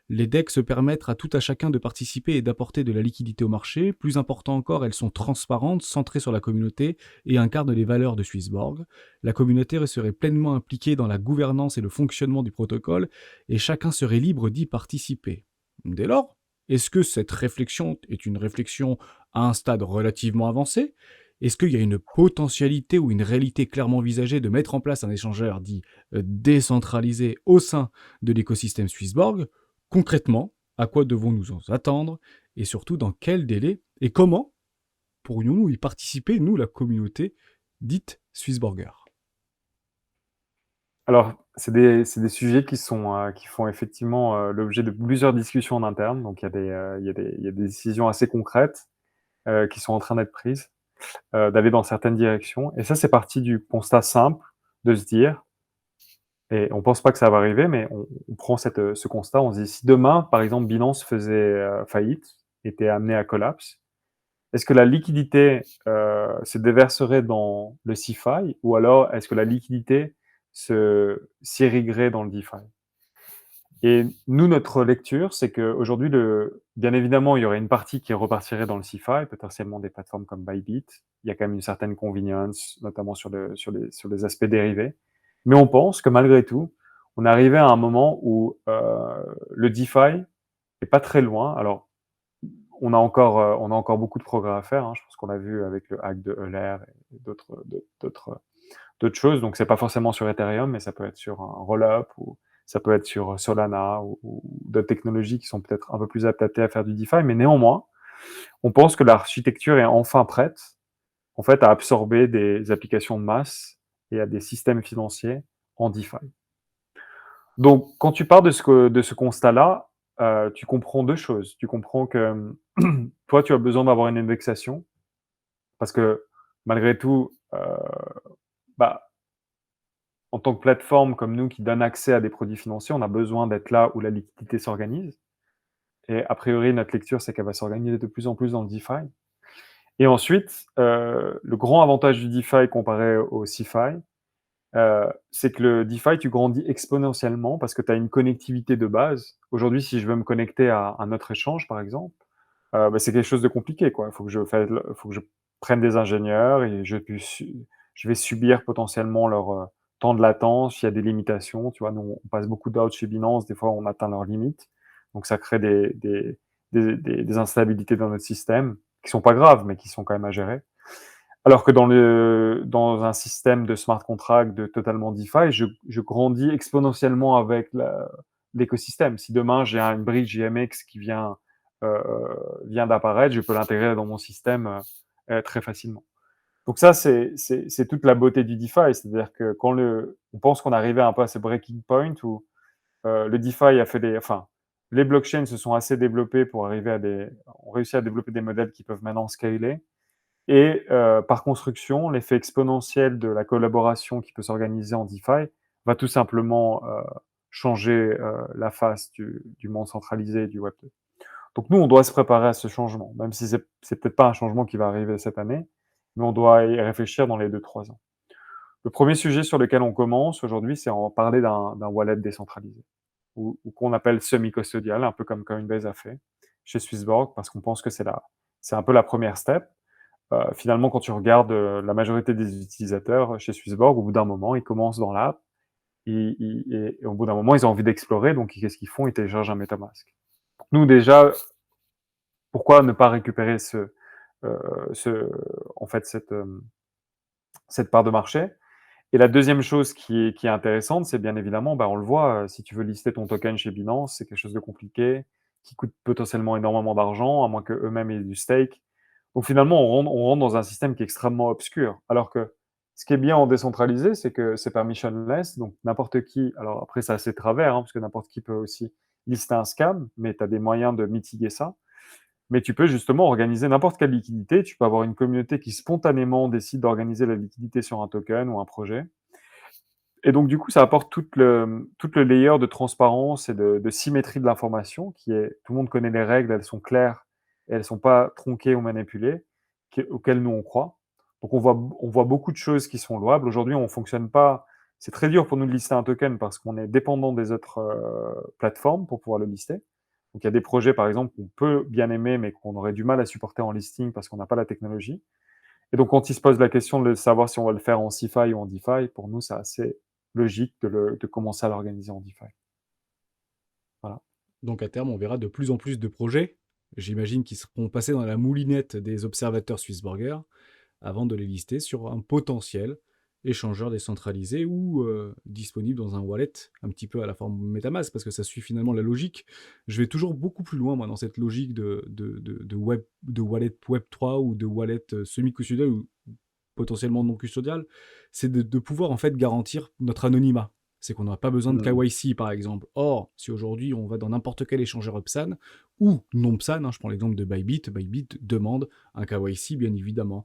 Les DEX permettent à tout à chacun de participer et d'apporter de la liquidité au marché. Plus important encore, elles sont transparentes, centrées sur la communauté et incarnent les valeurs de Swissborg. La communauté serait pleinement impliquée dans la gouvernance et le fonctionnement du protocole et chacun serait libre d'y participer. Dès lors, est-ce que cette réflexion est une réflexion à un stade relativement avancé ? Est-ce qu'il y a une potentialité ou une réalité clairement envisagée de mettre en place un échangeur dit décentralisé au sein de l'écosystème Swissborg ? Concrètement, à quoi devons-nous nous attendre et surtout dans quel délai et comment pourrions-nous y participer, nous, la communauté dite Swissborger ? Alors, c'est des sujets qui font effectivement l'objet de plusieurs discussions en interne. Donc, il y a des décisions assez concrètes qui sont en train d'être prises. d'aller dans certaines directions. Et ça, c'est parti du constat simple de se dire, et on pense pas que ça va arriver, mais on prend ce constat, on se dit, si demain, par exemple, Binance faisait faillite, était amené à collapse, est-ce que la liquidité se déverserait dans le CeFi ou alors est-ce que la liquidité s'irriguerait dans le DeFi? Et nous, notre lecture, c'est qu'aujourd'hui, bien évidemment, il y aurait une partie qui repartirait dans le CeFi, potentiellement des plateformes comme Bybit. Il y a quand même une certaine convenience, notamment sur les aspects dérivés. Mais on pense que malgré tout, on est arrivé à un moment où le DeFi est pas très loin. Alors, on a encore beaucoup de progrès à faire. Hein. Je pense qu'on l'a vu avec le hack de Euler et d'autres choses. Donc, c'est pas forcément sur Ethereum, mais ça peut être sur un rollup ou ça peut être sur Solana ou d'autres technologies qui sont peut-être un peu plus adaptées à faire du DeFi. Mais néanmoins, on pense que l'architecture est enfin prête, en fait, à absorber des applications de masse et à des systèmes financiers en DeFi. Donc, quand tu pars de ce constat-là, tu comprends deux choses. Tu comprends que toi, tu as besoin d'avoir une indexation parce que malgré tout, bah, en tant que plateforme comme nous qui donne accès à des produits financiers, on a besoin d'être là où la liquidité s'organise. Et a priori, notre lecture, c'est qu'elle va s'organiser de plus en plus dans le DeFi. Et ensuite, le grand avantage du DeFi comparé au CeFi, c'est que le DeFi, tu grandis exponentiellement parce que tu as une connectivité de base. Aujourd'hui, si je veux me connecter à un autre échange, par exemple, bah, c'est quelque chose de compliqué, quoi. Il faut que je prenne des ingénieurs et je vais subir potentiellement leur temps de latence. Il y a des limitations, tu vois. Nous, on passe beaucoup d'heures chez Binance, des fois, on atteint leurs limites. Donc, ça crée des instabilités dans notre système qui sont pas graves, mais qui sont quand même à gérer. Alors que dans un système de smart contract de totalement DeFi, je grandis exponentiellement avec l'écosystème. Si demain j'ai une bridge JMX qui vient d'apparaître, je peux l'intégrer dans mon système très facilement. Donc ça, c'est toute la beauté du DeFi, c'est-à-dire que on pense qu'on arrivait un peu à ce breaking point où le DeFi a fait enfin, les blockchains se sont assez développés pour ont réussi à développer des modèles qui peuvent maintenant scaler. Et par construction, l'effet exponentiel de la collaboration qui peut s'organiser en DeFi va tout simplement changer la face du monde centralisé du Web2. Donc nous, on doit se préparer à ce changement, même si c'est peut-être pas un changement qui va arriver cette année, mais on doit y réfléchir dans les 2-3 ans. Le premier sujet sur lequel on commence aujourd'hui, c'est en parler d'un wallet décentralisé, ou qu'on appelle semi-custodial, un peu comme Coinbase a fait chez Swissborg, parce qu'on pense que c'est un peu la première step. Finalement, quand tu regardes la majorité des utilisateurs chez Swissborg, au bout d'un moment, ils commencent dans l'app, et au bout d'un moment, ils ont envie d'explorer, donc qu'est-ce qu'ils font? Ils téléchargent un MetaMask. Nous, déjà, pourquoi ne pas récupérer en fait, cette part de marché? Et la deuxième chose qui est intéressante, c'est bien évidemment, bah, on le voit, si tu veux lister ton token chez Binance, c'est quelque chose de compliqué, qui coûte potentiellement énormément d'argent, à moins qu'eux-mêmes aient du stake. Donc finalement, on rentre dans un système qui est extrêmement obscur. Alors que ce qui est bien en décentralisé, c'est que c'est permissionless, donc n'importe qui, alors après c'est assez travers, hein, parce que n'importe qui peut aussi lister un scam, mais tu as des moyens de mitiguer ça. Mais tu peux justement organiser n'importe quelle liquidité. Tu peux avoir une communauté qui spontanément décide d'organiser la liquidité sur un token ou un projet. Et donc, du coup, ça apporte tout le layer de transparence et de symétrie de l'information qui est, tout le monde connaît les règles, elles sont claires et elles ne sont pas tronquées ou manipulées, auxquelles nous on croit. Donc, on voit beaucoup de choses qui sont louables. Aujourd'hui, on fonctionne pas. C'est très dur pour nous de lister un token parce qu'on est dépendant des autres plateformes pour pouvoir le lister. Donc, il y a des projets, par exemple, qu'on peut bien aimer, mais qu'on aurait du mal à supporter en listing parce qu'on n'a pas la technologie. Et donc, quand ils se posent la question de savoir si on va le faire en CeFi ou en DeFi, pour nous, c'est assez logique de commencer à l'organiser en DeFi. Voilà. Donc à terme, on verra de plus en plus de projets, j'imagine, qui seront passés dans la moulinette des observateurs Swissborger avant de les lister sur un potentiel échangeur décentralisé ou disponible dans un wallet un petit peu à la forme MetaMask, parce que ça suit finalement la logique. Je vais toujours beaucoup plus loin, moi, dans cette logique de wallet Web3 ou de wallet semi-custodial ou potentiellement non custodial, c'est de pouvoir en fait garantir notre anonymat. C'est qu'on n'aura pas besoin de KYC, par exemple. Or, si aujourd'hui on va dans n'importe quel échangeur Upsan ou non Psan, je prends l'exemple de Bybit, Bybit demande un KYC, bien évidemment.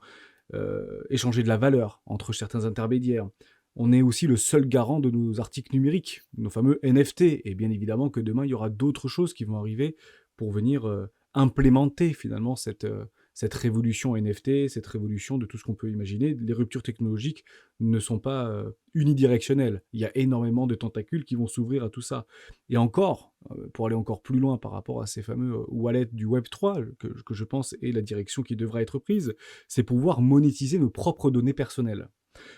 échanger de la valeur entre certains intermédiaires. On est aussi le seul garant de nos articles numériques, nos fameux NFT. Et bien évidemment que demain, il y aura d'autres choses qui vont arriver pour venir implémenter finalement cette révolution NFT, cette révolution de tout ce qu'on peut imaginer. Les ruptures technologiques ne sont pas unidirectionnelles. Il y a énormément de tentacules qui vont s'ouvrir à tout ça. Et encore, pour aller encore plus loin par rapport à ces fameux wallets du Web3, que je pense est la direction qui devra être prise, c'est pouvoir monétiser nos propres données personnelles.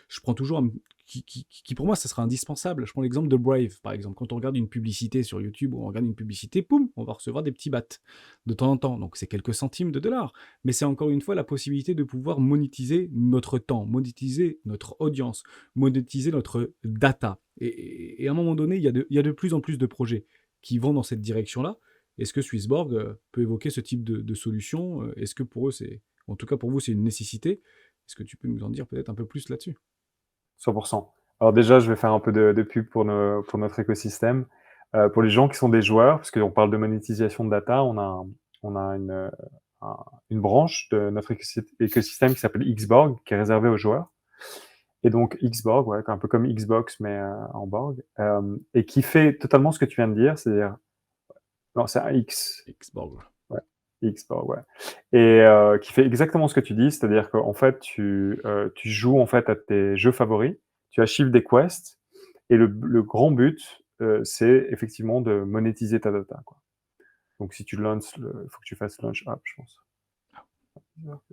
Je prends toujours qui pour moi, ça sera indispensable. Je prends l'exemple de Brave, par exemple. Quand on regarde une publicité sur YouTube ou on regarde une publicité, poum, on va recevoir des petits bahts de temps en temps. Donc c'est quelques centimes de dollars. Mais c'est encore une fois la possibilité de pouvoir monétiser notre temps, monétiser notre audience, monétiser notre data. Et à un moment donné, il y a de plus en plus de projets qui vont dans cette direction-là. Est-ce que Swissborg peut évoquer ce type de solution? Est-ce que pour eux, en tout cas pour vous, c'est une nécessité? Est-ce que tu peux nous en dire peut-être un peu plus là-dessus? 100%. Alors déjà, je vais faire un peu de pub pour notre écosystème. Pour les gens qui sont des joueurs, parce qu'on parle de monétisation de data, on a une branche de notre écosystème qui s'appelle Xborg, qui est réservée aux joueurs. Et donc Xborg, ouais, un peu comme Xbox, mais en Borg, et qui fait totalement ce que tu viens de dire, c'est-à-dire, non, c'est un X, Xborg. ouais, Xborg, ouais, et qui fait exactement ce que tu dis, c'est-à-dire qu'en fait, tu joues en fait à tes jeux favoris, tu achieves des quests, et le grand but, c'est effectivement de monétiser ta data, quoi. Donc si tu lances, il faut que tu fasses launch up, je pense. Ok.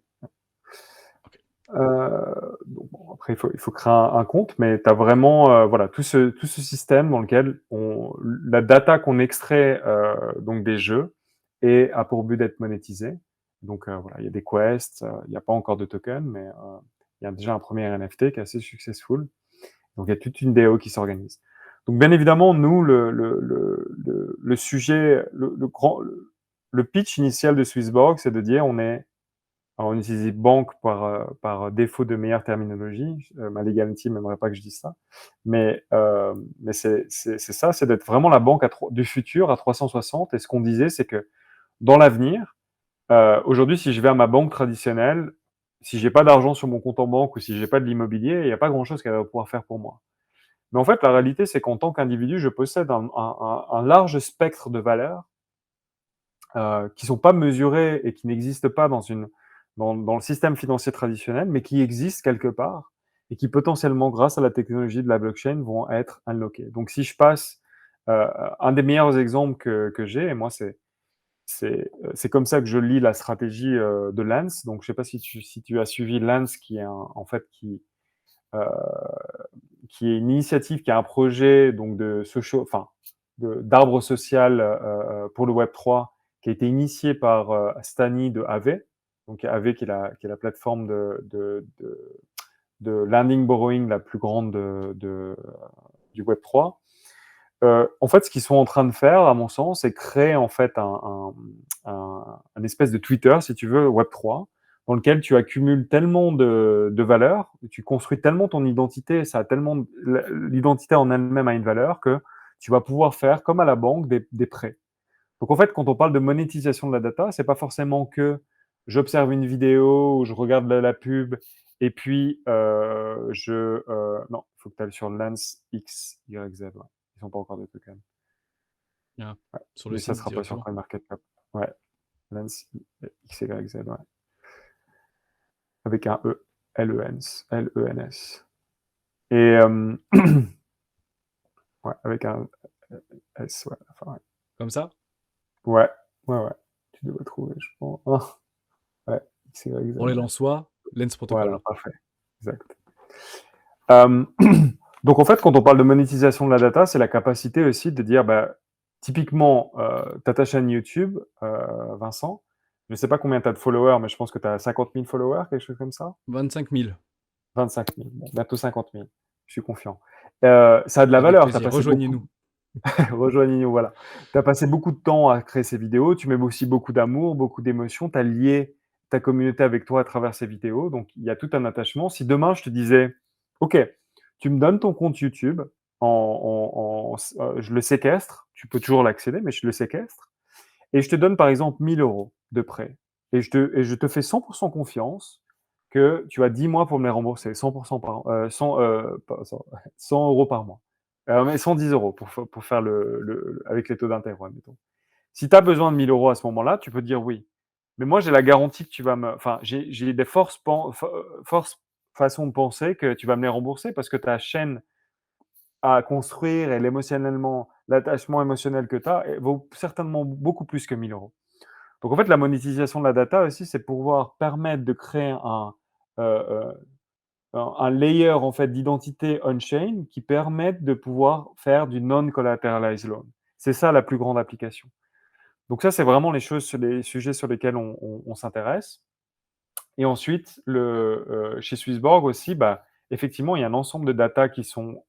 Donc bon, après, il faut créer un compte, mais tu as vraiment voilà, tout ce système dans lequel la data qu'on extrait donc des jeux a pour but d'être monétisée. Donc voilà, il y a des quests, il n'y a pas encore de token, mais il y a déjà un premier NFT qui est assez successful. Donc il y a toute une DAO qui s'organise. Donc bien évidemment, nous, le sujet, le pitch initial de Swissborg, c'est de dire alors, on utilise banque par défaut de meilleure terminologie. Ma legal team n'aimerait pas que je dise ça. Mais c'est ça, c'est d'être vraiment la banque du futur à 360. Et ce qu'on disait, c'est que dans l'avenir, aujourd'hui, si je vais à ma banque traditionnelle, si j'ai pas d'argent sur mon compte en banque ou si j'ai pas de l'immobilier, il n'y a pas grand-chose qu'elle va pouvoir faire pour moi. Mais en fait, la réalité, c'est qu'en tant qu'individu, je possède un large spectre de valeurs qui sont pas mesurées et qui n'existent pas dans le système financier traditionnel, mais qui existent quelque part et qui potentiellement, grâce à la technologie de la blockchain, vont être unlockés. Donc, si je passe, un des meilleurs exemples que j'ai, et moi, c'est comme ça que je lis la stratégie de Lance. Donc, je sais pas si tu as suivi Lance, qui est en fait, euh, qui est une initiative, qui est un projet donc d'arbre social pour le Web3, qui a été initié par Stani de Aave. Donc Aave, qui est la plateforme de lending borrowing la plus grande du Web3. En fait, ce qu'ils sont en train de faire, à mon sens, c'est créer en fait un espèce de Twitter, si tu veux, Web3, dans lequel tu accumules tellement de valeur, tu construis tellement ton identité, l'identité en elle-même a une valeur que tu vas pouvoir faire, comme à la banque, des prêts. Donc en fait, quand on parle de monétisation de la data, c'est pas forcément que j'observe une vidéo ou je regarde la pub et puis non, il faut que tu ailles sur Lens X, Y, Z. Ouais. Ils sont pas encore des tokens. Ah, Ouais. sur le Mais ça site sera pas sur directement. CoinMarketCap. Ouais. Lens X, Y, Z, ouais. Avec un E. L-E-N-S. L-E-N-S. Et ouais, avec un S, ouais. Enfin, ouais. Comme ça? Ouais, ouais, ouais. Tu devrais trouver, je pense. Ouais, X, Y, Z. Pour les Lensois, Lens Voilà, Protocol. parfait. Exact. Donc en fait, quand on parle de monétisation de la data, c'est la capacité aussi de dire, bah, typiquement, tu as ta chaîne YouTube, Vincent. Je ne sais pas combien tu as de followers, mais je pense que tu as 50 000 followers, quelque chose comme ça. 25 000. 25 000, bon, bientôt 50 000. Je suis confiant. Ça a de la Avec valeur. Tu as plaisir. passé beaucoup. Rejoignez-nous. Rejoignez-nous, voilà. Tu as passé beaucoup de temps à créer ces vidéos. Tu mets aussi beaucoup d'amour, beaucoup d'émotions. Tu as lié ta communauté avec toi à travers ces vidéos. Donc, il y a tout un attachement. Si demain, je te disais, OK, tu me donnes ton compte YouTube, je le séquestre, tu peux toujours l'accéder, mais je le séquestre, et je te donne par exemple 1 000 € de prêt, et je te fais 100% confiance que tu as 10 mois pour me les rembourser, 100% par an, 100, pas 100, 100 € par mois. Mais 110 € pour faire avec les taux d'intérêt, admettons. Si tu as besoin de 1 000 € à ce moment-là, tu peux dire oui. Mais moi, j'ai la garantie que tu vas me, enfin, j'ai des forces façons de penser que tu vas me les rembourser parce que ta chaîne à construire et l'attachement émotionnel que tu as vaut certainement beaucoup plus que 1 000 €. Donc en fait, la monétisation de la data aussi, c'est pouvoir permettre de créer heu heu, un layer en fait d'identité on-chain qui permette de pouvoir faire du non collateralized loan. C'est ça la plus grande application. Donc ça, c'est vraiment les sujets sur lesquels on s'intéresse. Et ensuite, chez Swissborg aussi, bah, effectivement, il y a un ensemble de data qui sont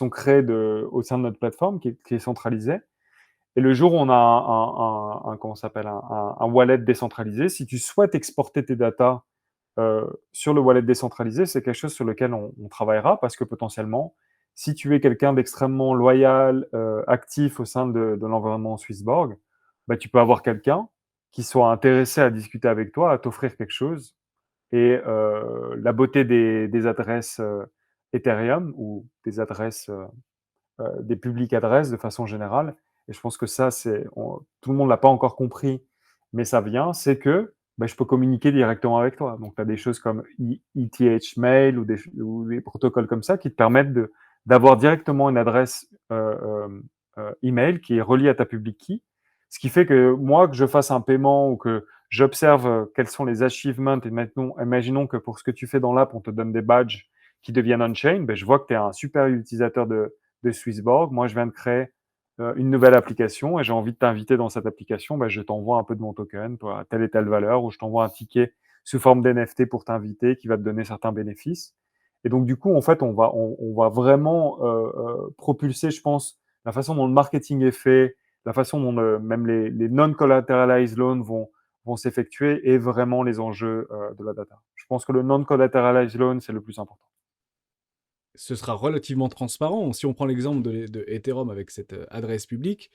créés au sein de notre plateforme, qui est centralisée. Et le jour où on a comment ça s'appelle, un wallet décentralisé, si tu souhaites exporter tes datas sur le wallet décentralisé, c'est quelque chose sur lequel on travaillera parce que potentiellement, si tu es quelqu'un d'extrêmement loyal, actif au sein de l'environnement Swissborg, bah, tu peux avoir quelqu'un qui soit intéressé à discuter avec toi, à t'offrir quelque chose. Et la beauté des adresses Ethereum ou des adresses, des publiques adresses de façon générale, et je pense que ça, tout le monde l'a pas encore compris, mais ça vient, c'est que bah, je peux communiquer directement avec toi. Donc, tu as des choses comme ETH Mail ou des protocoles comme ça qui te permettent d'avoir directement une adresse email qui est reliée à ta public key. Ce qui fait que moi, que je fasse un paiement ou que j'observe quels sont les achievements, et maintenant, imaginons que pour ce que tu fais dans l'app, on te donne des badges qui deviennent on-chain, ben, je vois que tu es un super utilisateur de Swissborg. Moi, je viens de créer une nouvelle application et j'ai envie de t'inviter dans cette application. Ben, je t'envoie un peu de mon token pour telle et telle valeur ou je t'envoie un ticket sous forme d'NFT pour t'inviter qui va te donner certains bénéfices. Et donc, du coup, en fait, on va vraiment propulser, je pense, la façon dont le marketing est fait, la façon dont même les non-collateralized loans vont s'effectuer et vraiment les enjeux de la data. Je pense que le non-collateralized loan, c'est le plus important. Ce sera relativement transparent. Si on prend l'exemple de Ethereum avec cette adresse publique,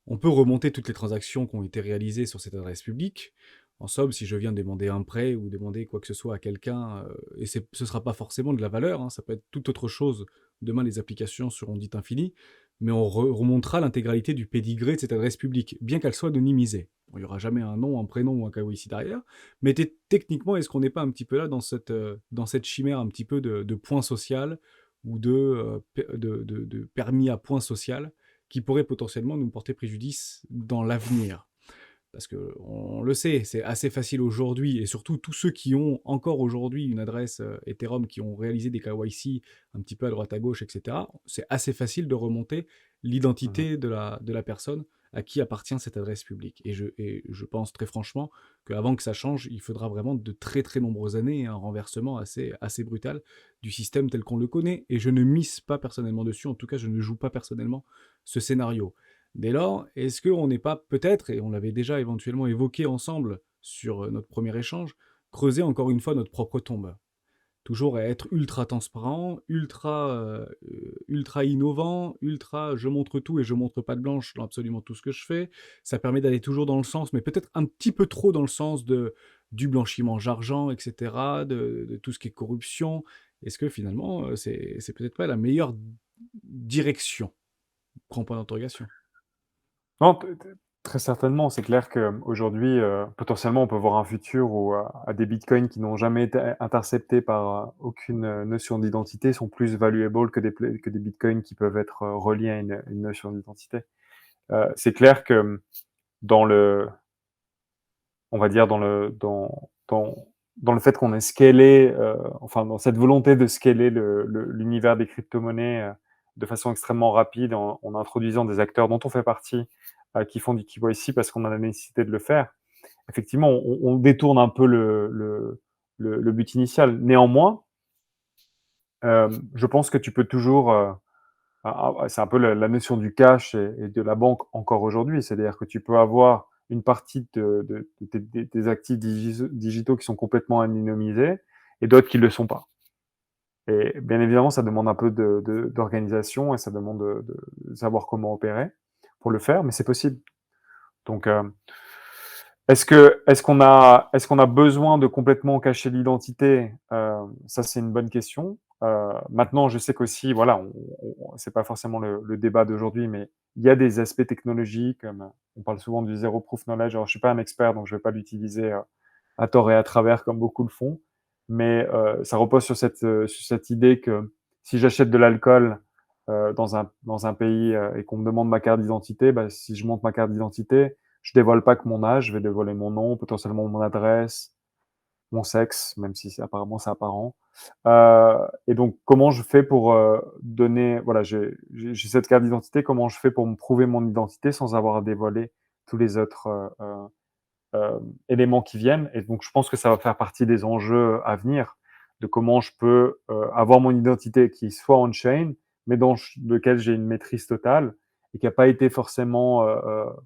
on peut remonter toutes les transactions qui ont été réalisées sur cette adresse publique. En somme, si je viens demander un prêt ou demander quoi que ce soit à quelqu'un, et ce ne sera pas forcément de la valeur, hein, ça peut être toute autre chose. Demain, les applications seront dites infinies, mais on remontera l'intégralité du pédigré de cette adresse publique, bien qu'elle soit anonymisée. Bon, il n'y aura jamais un nom, un prénom ou un KYC derrière, mais techniquement, est-ce qu'on n'est pas un petit peu là dans cette chimère un petit peu de point social ou de permis à point social qui pourrait potentiellement nous porter préjudice dans l'avenir. Parce que on le sait, c'est assez facile aujourd'hui, et surtout tous ceux qui ont encore aujourd'hui une adresse Ethereum, qui ont réalisé des KYC un petit peu à droite à gauche, etc., c'est assez facile de remonter Mhm. l'identité de la personne à qui appartient cette adresse publique. Et je pense très franchement qu'avant que ça change, il faudra vraiment de très très nombreuses années et un renversement assez brutal du système tel qu'on le connaît. Et je ne mise pas personnellement dessus, en tout cas je ne joue pas personnellement ce scénario. Dès lors, est-ce qu'on n'est pas peut-être, et on l'avait déjà éventuellement évoqué ensemble sur notre premier échange, creuser encore une fois notre propre tombe? Toujours à être ultra transparent, ultra innovant, ultra je montre tout et je montre pas de blanche dans absolument tout ce que je fais. Ça permet d'aller toujours dans le sens, mais peut-être un petit peu trop dans le sens du blanchiment d'argent, etc., de tout ce qui est corruption. Est-ce que finalement, c'est peut-être pas la meilleure direction? Grand point d'interrogation. Non, très certainement. C'est clair qu'aujourd'hui, potentiellement, on peut voir un futur où à des bitcoins qui n'ont jamais été interceptés par aucune notion d'identité sont plus valuable que des bitcoins qui peuvent être reliés à une notion d'identité. C'est clair que dans le, on va dire dans le fait qu'on ait scalé, enfin dans cette volonté de scaler l'univers des crypto-monnaies de façon extrêmement rapide en introduisant des acteurs dont on fait partie qui font du KYC parce qu'on a la nécessité de le faire. Effectivement, on détourne un peu le but initial. Néanmoins, je pense que tu peux toujours c'est un peu la notion du cash et de la banque encore aujourd'hui. C'est-à-dire que tu peux avoir une partie de tes actifs digitaux qui sont complètement anonymisés et d'autres qui ne le sont pas. Et bien évidemment, ça demande un peu d'organisation et ça demande de savoir comment opérer pour le faire, mais c'est possible. Donc, Est-ce qu'on a besoin de complètement cacher l'identité? Ça, c'est une bonne question. Maintenant, je sais qu'aussi, voilà, c'est pas forcément le débat d'aujourd'hui, mais il y a des aspects technologiques, comme on parle souvent du zero proof knowledge. Alors, je suis pas un expert, donc je vais pas l'utiliser à tort et à travers comme beaucoup le font, mais ça repose sur cette idée que si j'achète de l'alcool dans un pays et qu'on me demande ma carte d'identité, bah, si je montre ma carte d'identité, je dévoile pas que mon âge, je vais dévoiler mon nom, potentiellement mon adresse, mon sexe, même si apparemment c'est apparent. Et donc, comment je fais pour donner, voilà, j'ai cette carte d'identité, comment je fais pour me prouver mon identité sans avoir à dévoiler tous les autres éléments qui viennent. Et donc, je pense que ça va faire partie des enjeux à venir, de comment je peux avoir mon identité qui soit on-chain, mais dans lequel j'ai une maîtrise totale et qui n'a pas été forcément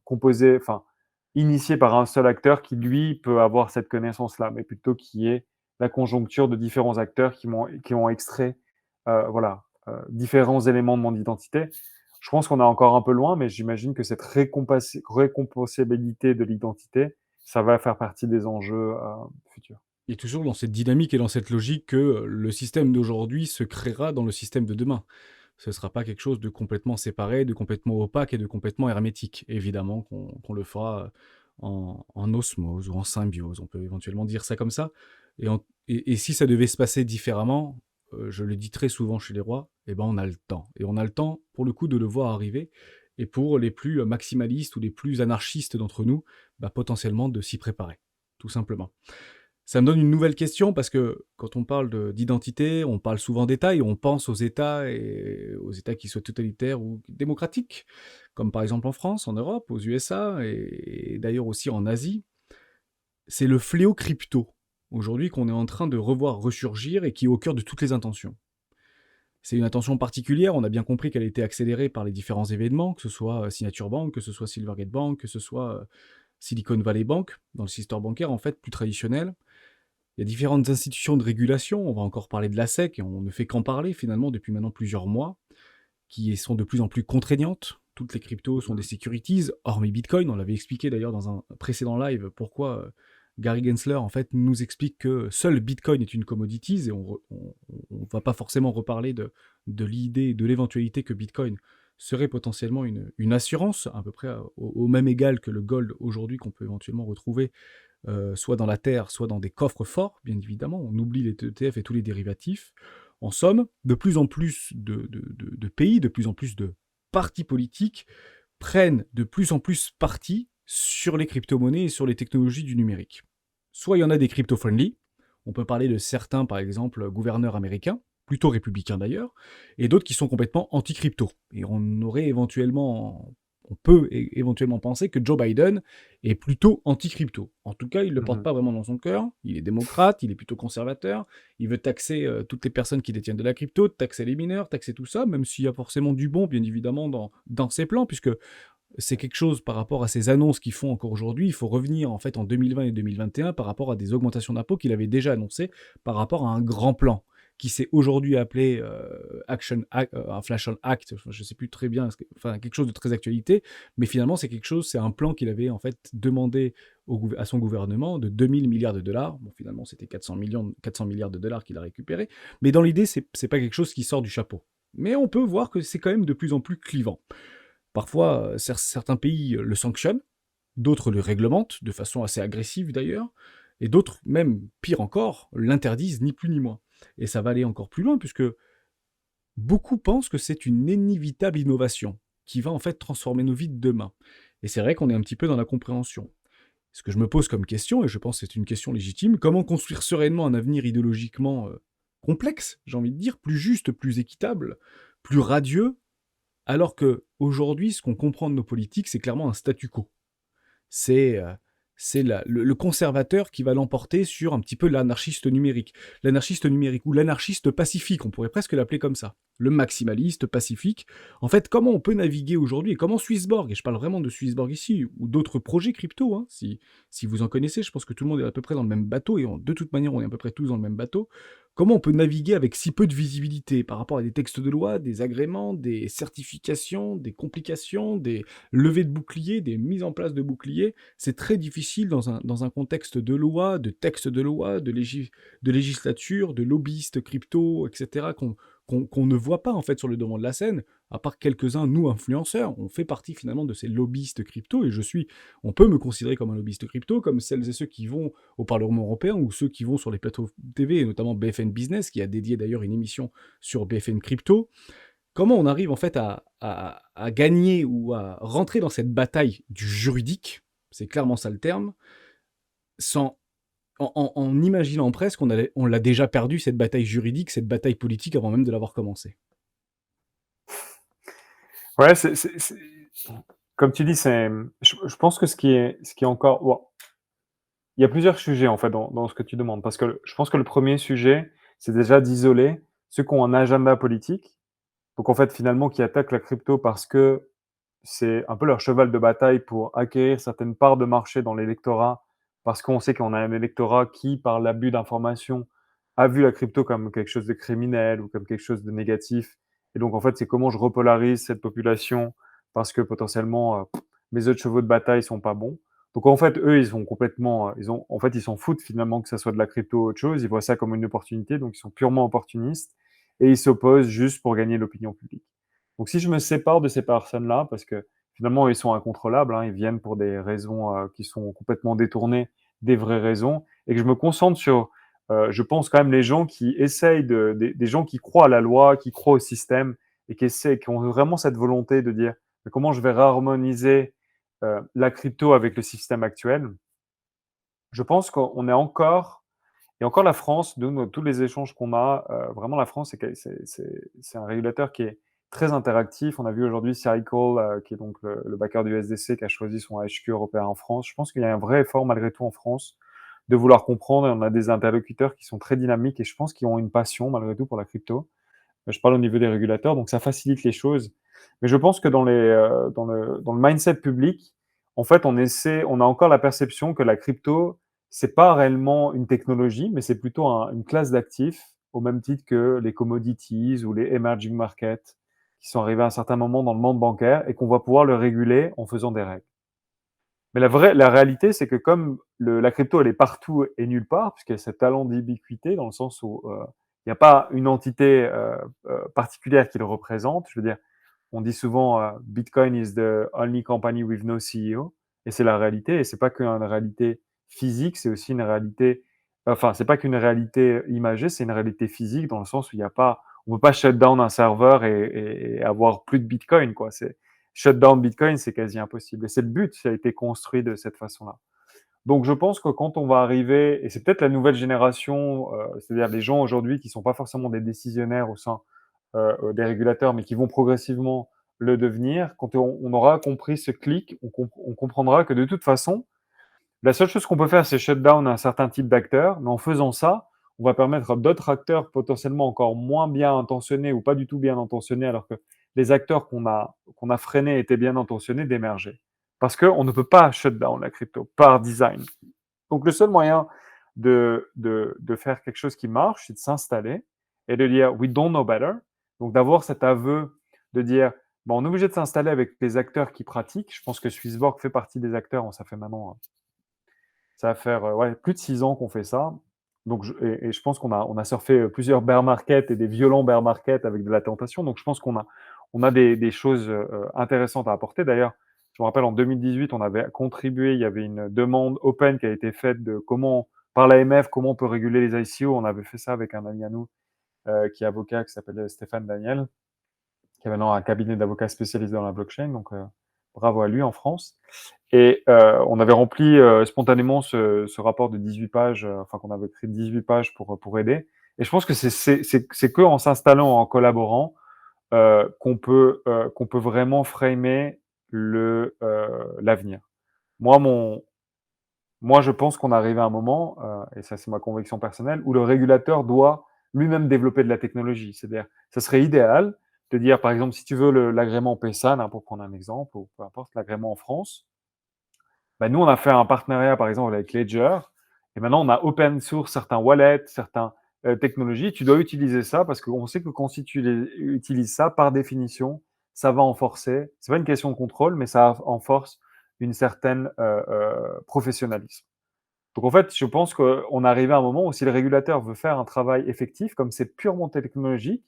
composée, enfin, initiée par un seul acteur qui, lui, peut avoir cette connaissance-là, mais plutôt qui est la conjoncture de différents acteurs qui ont extrait voilà, différents éléments de mon identité. Je pense qu'on est encore un peu loin, mais j'imagine que cette récompensabilité de l'identité, ça va faire partie des enjeux futurs. Et toujours dans cette dynamique et dans cette logique que le système d'aujourd'hui se créera dans le système de demain. Ce ne sera pas quelque chose de complètement séparé, de complètement opaque et de complètement hermétique. Évidemment qu'on le fera en osmose ou en symbiose, on peut éventuellement dire ça comme ça. Et si ça devait se passer différemment, je le dis très souvent chez les rois, eh ben on a le temps. Et on a le temps, pour le coup, de le voir arriver. Et pour les plus maximalistes ou les plus anarchistes d'entre nous, bah, potentiellement de s'y préparer, tout simplement. Ça me donne une nouvelle question parce que quand on parle d'identité, on parle souvent d'État et on pense aux États et aux États qui soient totalitaires ou démocratiques, comme par exemple en France, en Europe, aux USA et d'ailleurs aussi en Asie. C'est le fléau crypto aujourd'hui qu'on est en train de revoir ressurgir et qui est au cœur de toutes les intentions. C'est une attention particulière, on a bien compris qu'elle a été accélérée par les différents événements, que ce soit Signature Bank, que ce soit Silvergate Bank, que ce soit Silicon Valley Bank, dans le secteur bancaire en fait plus traditionnel. Il y a différentes institutions de régulation, on va encore parler de la SEC, et on ne fait qu'en parler finalement depuis maintenant plusieurs mois, qui sont de plus en plus contraignantes. Toutes les cryptos sont des securities, hormis Bitcoin, on l'avait expliqué d'ailleurs dans un précédent live, pourquoi Gary Gensler en fait nous explique que seul Bitcoin est une commodities, et on ne va pas forcément reparler de l'idée, de l'éventualité que Bitcoin serait potentiellement une assurance, à peu près au même égal que le gold aujourd'hui qu'on peut éventuellement retrouver soit dans la terre, soit dans des coffres forts, bien évidemment. On oublie les ETF et tous les dérivatifs. En somme, de plus en plus de pays, de plus en plus de partis politiques prennent de plus en plus parti sur les crypto-monnaies et sur les technologies du numérique. Soit il y en a des crypto-friendly, on peut parler de certains, par exemple, gouverneurs américains, plutôt républicains d'ailleurs, et d'autres qui sont complètement anti-crypto. Et on peut éventuellement penser que Joe Biden est plutôt anti-crypto. En tout cas, il ne le porte pas vraiment dans son cœur. Il est démocrate, il est plutôt conservateur. Il veut taxer toutes les personnes qui détiennent de la crypto, taxer les mineurs, taxer tout ça, même s'il y a forcément du bon, bien évidemment, dans ses plans, puisque c'est quelque chose par rapport à ces annonces qu'ils font encore aujourd'hui. Il faut revenir en fait en 2020 et 2021 par rapport à des augmentations d'impôts qu'il avait déjà annoncées par rapport à un grand plan qui s'est aujourd'hui appelé Inflation Act, je ne sais plus très bien, enfin quelque chose de très actualité, mais finalement c'est un plan qu'il avait en fait demandé à son gouvernement de 2000 milliards de dollars. Bon, finalement c'était 400 milliards de dollars qu'il a récupéré, mais dans l'idée c'est pas quelque chose qui sort du chapeau. Mais on peut voir que c'est quand même de plus en plus clivant. Parfois, certains pays le sanctionnent, d'autres le réglementent, de façon assez agressive d'ailleurs, et d'autres, même pire encore, l'interdisent ni plus ni moins. Et ça va aller encore plus loin, puisque beaucoup pensent que c'est une inévitable innovation qui va en fait transformer nos vies de demain. Et c'est vrai qu'on est un petit peu dans la compréhension. Ce que je me pose comme question, et je pense que c'est une question légitime, comment construire sereinement un avenir idéologiquement complexe, j'ai envie de dire, plus juste, plus équitable, plus radieux, alors que aujourd'hui, ce qu'on comprend de nos politiques, c'est clairement un statu quo. C'est le conservateur qui va l'emporter sur un petit peu l'anarchiste numérique. L'anarchiste numérique ou l'anarchiste pacifique, on pourrait presque l'appeler comme ça. Le maximaliste pacifique. En fait, comment on peut naviguer aujourd'hui et comment Swissborg, et je parle vraiment de Swissborg ici, ou d'autres projets crypto, si vous en connaissez, je pense que tout le monde est à peu près dans le même bateau, et de toute manière, on est à peu près tous dans le même bateau. comment on peut naviguer avec si peu de visibilité par rapport à des textes de loi, des agréments, des certifications, des complications, des levées de boucliers, des mises en place de boucliers. C'est très difficile dans un contexte de loi, de texte de loi, de législature, de lobbyistes crypto, etc., qu'on ne voit pas en fait sur le devant de la scène, à part quelques-uns, nous influenceurs. On fait partie finalement de ces lobbyistes crypto, et on peut me considérer comme un lobbyiste crypto, comme celles et ceux qui vont au Parlement européen ou ceux qui vont sur les plateaux TV, et notamment BFM Business, qui a dédié d'ailleurs une émission sur BFM Crypto. Comment on arrive en fait à gagner ou à rentrer dans cette bataille du juridique, c'est clairement ça le terme, sans, en imaginant presque on l'a déjà perdu, cette bataille juridique, cette bataille politique, avant même de l'avoir commencé. Ouais, comme tu dis, je pense que ce qui est encore, bon, il y a plusieurs sujets en fait dans ce que tu demandes, parce que je pense que le premier sujet, c'est déjà d'isoler ceux qui ont un agenda politique, donc en fait finalement qui attaquent la crypto parce que c'est un peu leur cheval de bataille pour acquérir certaines parts de marché dans l'électorat, parce qu'on sait qu'on a un électorat qui, par l'abus d'informations, a vu la crypto comme quelque chose de criminel ou comme quelque chose de négatif. Et donc, en fait, c'est comment je repolarise cette population parce que potentiellement, mes autres chevaux de bataille sont pas bons. Donc, en fait, eux, ils sont complètement, en fait, ils s'en foutent finalement que ça soit de la crypto ou autre chose. Ils voient ça comme une opportunité, donc ils sont purement opportunistes et ils s'opposent juste pour gagner l'opinion publique. Donc, si je me sépare de ces personnes-là, parce que finalement, ils sont incontrôlables, hein, ils viennent pour des raisons qui sont complètement détournées des vraies raisons, et que je me concentre sur, je pense quand même les gens qui essayent des gens qui croient à la loi, qui croient au système, et qui ont vraiment cette volonté de dire mais comment je vais réharmoniser la crypto avec le système actuel. Je pense qu'on est encore, et encore la France, de tous les échanges qu'on a, vraiment la France, c'est un régulateur qui est très interactif. On a vu aujourd'hui Cycle, qui est donc le backer du SDC, qui a choisi son HQ européen en France. Je pense qu'il y a un vrai effort malgré tout en France de vouloir comprendre, et on a des interlocuteurs qui sont très dynamiques et je pense qu'ils ont une passion malgré tout pour la crypto. Je parle au niveau des régulateurs, donc ça facilite les choses. Mais je pense que dans le mindset public, en fait, on a encore la perception que la crypto, c'est pas réellement une technologie, mais c'est plutôt une classe d'actifs, au même titre que les commodities ou les emerging markets, qui sont arrivés à un certain moment dans le monde bancaire et qu'on va pouvoir le réguler en faisant des règles. Mais la réalité, c'est que comme la crypto, elle est partout et nulle part, puisqu'il y a ce talent d'ubiquité, dans le sens où il n'y a pas une entité particulière qui le représente. Je veux dire, on dit souvent Bitcoin is the only company with no CEO, et c'est la réalité. Et c'est pas qu'une réalité physique, c'est aussi une réalité. Enfin, c'est pas qu'une réalité imagée, c'est une réalité physique dans le sens où il n'y a pas, on peut pas shut down un serveur et avoir plus de Bitcoin, quoi. C'est shut down Bitcoin, c'est quasi impossible. Et c'est le but, ça a été construit de cette façon-là. Donc je pense que quand on va arriver, et c'est peut-être la nouvelle génération, c'est-à-dire les gens aujourd'hui qui ne sont pas forcément des décisionnaires au sein des régulateurs, mais qui vont progressivement le devenir, quand on aura compris ce clic, on comprendra que de toute façon, la seule chose qu'on peut faire, c'est shut down un certain type d'acteurs, mais en faisant ça, on va permettre à d'autres acteurs potentiellement encore moins bien intentionnés ou pas du tout bien intentionnés, alors que les acteurs qu'on a freinés étaient bien intentionnés, d'émerger. Parce qu'on ne peut pas shut down la crypto par design. Donc le seul moyen de faire quelque chose qui marche, c'est de s'installer et de dire we don't know better. Donc d'avoir cet aveu de dire bon, on est obligé de s'installer avec les acteurs qui pratiquent. Je pense que Swissborg fait partie des acteurs. Ça fait maintenant, ça va faire ouais, plus de 6 ans qu'on fait ça. Donc et je pense on a surfé plusieurs bear markets et des violents bear markets avec de la tentation. Donc je pense on a des choses intéressantes à apporter. D'ailleurs, je me rappelle en 2018, on avait contribué, il y avait une demande open qui a été faite de comment, par l'AMF, comment on peut réguler les ICO. On avait fait ça avec un ami à nous qui est avocat, qui s'appelle Stéphane Daniel, qui a maintenant un cabinet d'avocats spécialisé dans la blockchain. Donc bravo à lui en France. Et on avait rempli spontanément ce rapport de 18 pages, enfin qu'on avait écrit 18 pages pour aider. Et je pense que c'est que en s'installant, en collaborant, qu'on peut vraiment framer l'avenir. Moi, moi, je pense qu'on arrive à un moment, et ça c'est ma conviction personnelle, où le régulateur doit lui-même développer de la technologie. C'est-à-dire, ça serait idéal de dire, par exemple, si tu veux l'agrément PESAN, hein, pour prendre un exemple, ou peu importe, l'agrément en France, bah, nous, on a fait un partenariat, par exemple, avec Ledger, et maintenant, on a open source certains wallets, certains technologie, tu dois utiliser ça parce qu'on sait que quand si tu utilises ça, par définition, ça va enforcer, c'est pas une question de contrôle, mais ça enforce une certaine professionnalisme. Donc en fait, je pense qu'on est arrivé à un moment où si le régulateur veut faire un travail effectif, comme c'est purement technologique,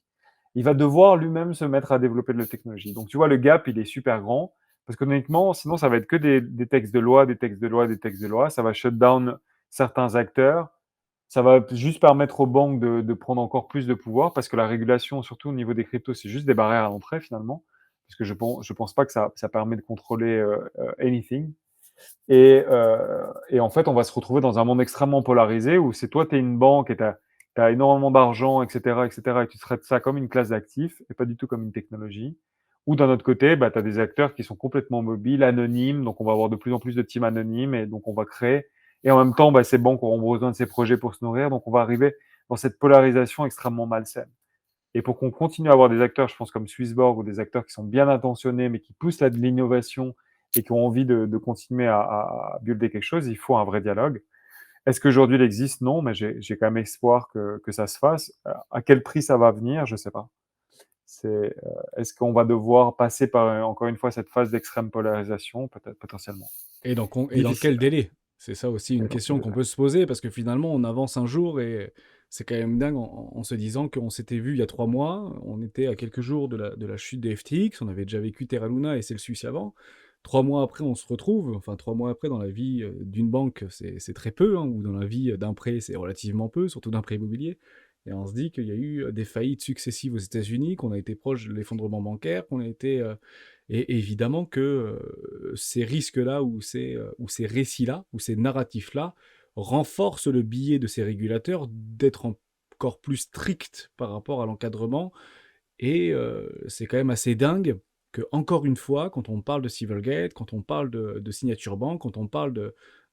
il va devoir lui-même se mettre à développer de la technologie. Donc tu vois, le gap, il est super grand, parce qu'honnêtement, sinon ça va être que des textes de loi, des textes de loi, des textes de loi, ça va shut down certains acteurs, ça va juste permettre aux banques de prendre encore plus de pouvoir, parce que la régulation, surtout au niveau des cryptos, c'est juste des barrières à l'entrée finalement, parce que je pense pas que ça permet de contrôler anything. Et en fait, on va se retrouver dans un monde extrêmement polarisé où c'est toi, tu es une banque et tu as énormément d'argent, etc., etc., et tu traites ça comme une classe d'actifs et pas du tout comme une technologie. Ou d'un autre côté, bah, tu as des acteurs qui sont complètement mobiles, anonymes, donc on va avoir de plus en plus de teams anonymes et donc on va créer. Et en même temps, bah, ces banques auront besoin de ces projets pour se nourrir, donc on va arriver dans cette polarisation extrêmement malsaine. Et pour qu'on continue à avoir des acteurs, je pense, comme Swissborg ou des acteurs qui sont bien intentionnés, mais qui poussent de l'innovation et qui ont envie de continuer à builder quelque chose, il faut un vrai dialogue. Est-ce qu'aujourd'hui il existe? Non, mais j'ai quand même espoir que ça se fasse. À quel prix ça va venir? Je ne sais pas. Est-ce qu'on va devoir passer par, encore une fois, cette phase d'extrême polarisation? Peut-être, potentiellement. Et dans Difficile. quel délai? C'est ça aussi une Et donc, question qu'on peut se poser, parce que finalement, on avance un jour et c'est quand même dingue en se disant qu'on s'était vu il y a 3 mois, on était à quelques jours de la chute des FTX, on avait déjà vécu Terra Luna et Celsius avant. 3 mois après, on se retrouve, enfin 3 mois après, dans la vie d'une banque, c'est très peu, hein, ou dans la vie d'un prêt, c'est relativement peu, surtout d'un prêt immobilier. Et on se dit qu'il y a eu des faillites successives aux États-Unis, qu'on a été proche de l'effondrement bancaire, qu'on a été et évidemment que ces risques-là ou ces récits-là ou ces narratifs-là renforcent le biais de ces régulateurs d'être encore plus stricts par rapport à l'encadrement. Et c'est quand même assez dingue que, encore une fois, quand on parle de Silvergate, quand on parle de Signature Bank, quand on parle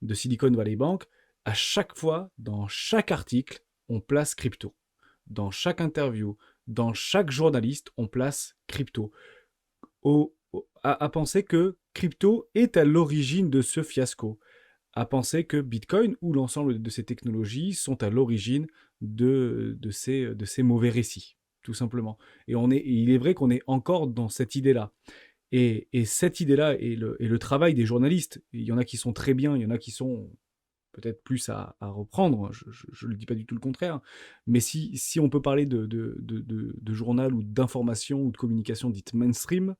de Silicon Valley Bank, à chaque fois, dans chaque article, on place crypto. Dans chaque interview, dans chaque journaliste, on place crypto à penser que crypto est à l'origine de ce fiasco, à penser que Bitcoin ou l'ensemble de ces technologies sont à l'origine de ces mauvais récits, tout simplement. Et il est vrai qu'on est encore dans cette idée-là. Et cette idée-là et le travail des journalistes, il y en a qui sont très bien, il y en a qui sont peut-être plus à reprendre, je ne dis pas du tout le contraire, mais si on peut parler de journal ou d'information ou de communication dite mainstream,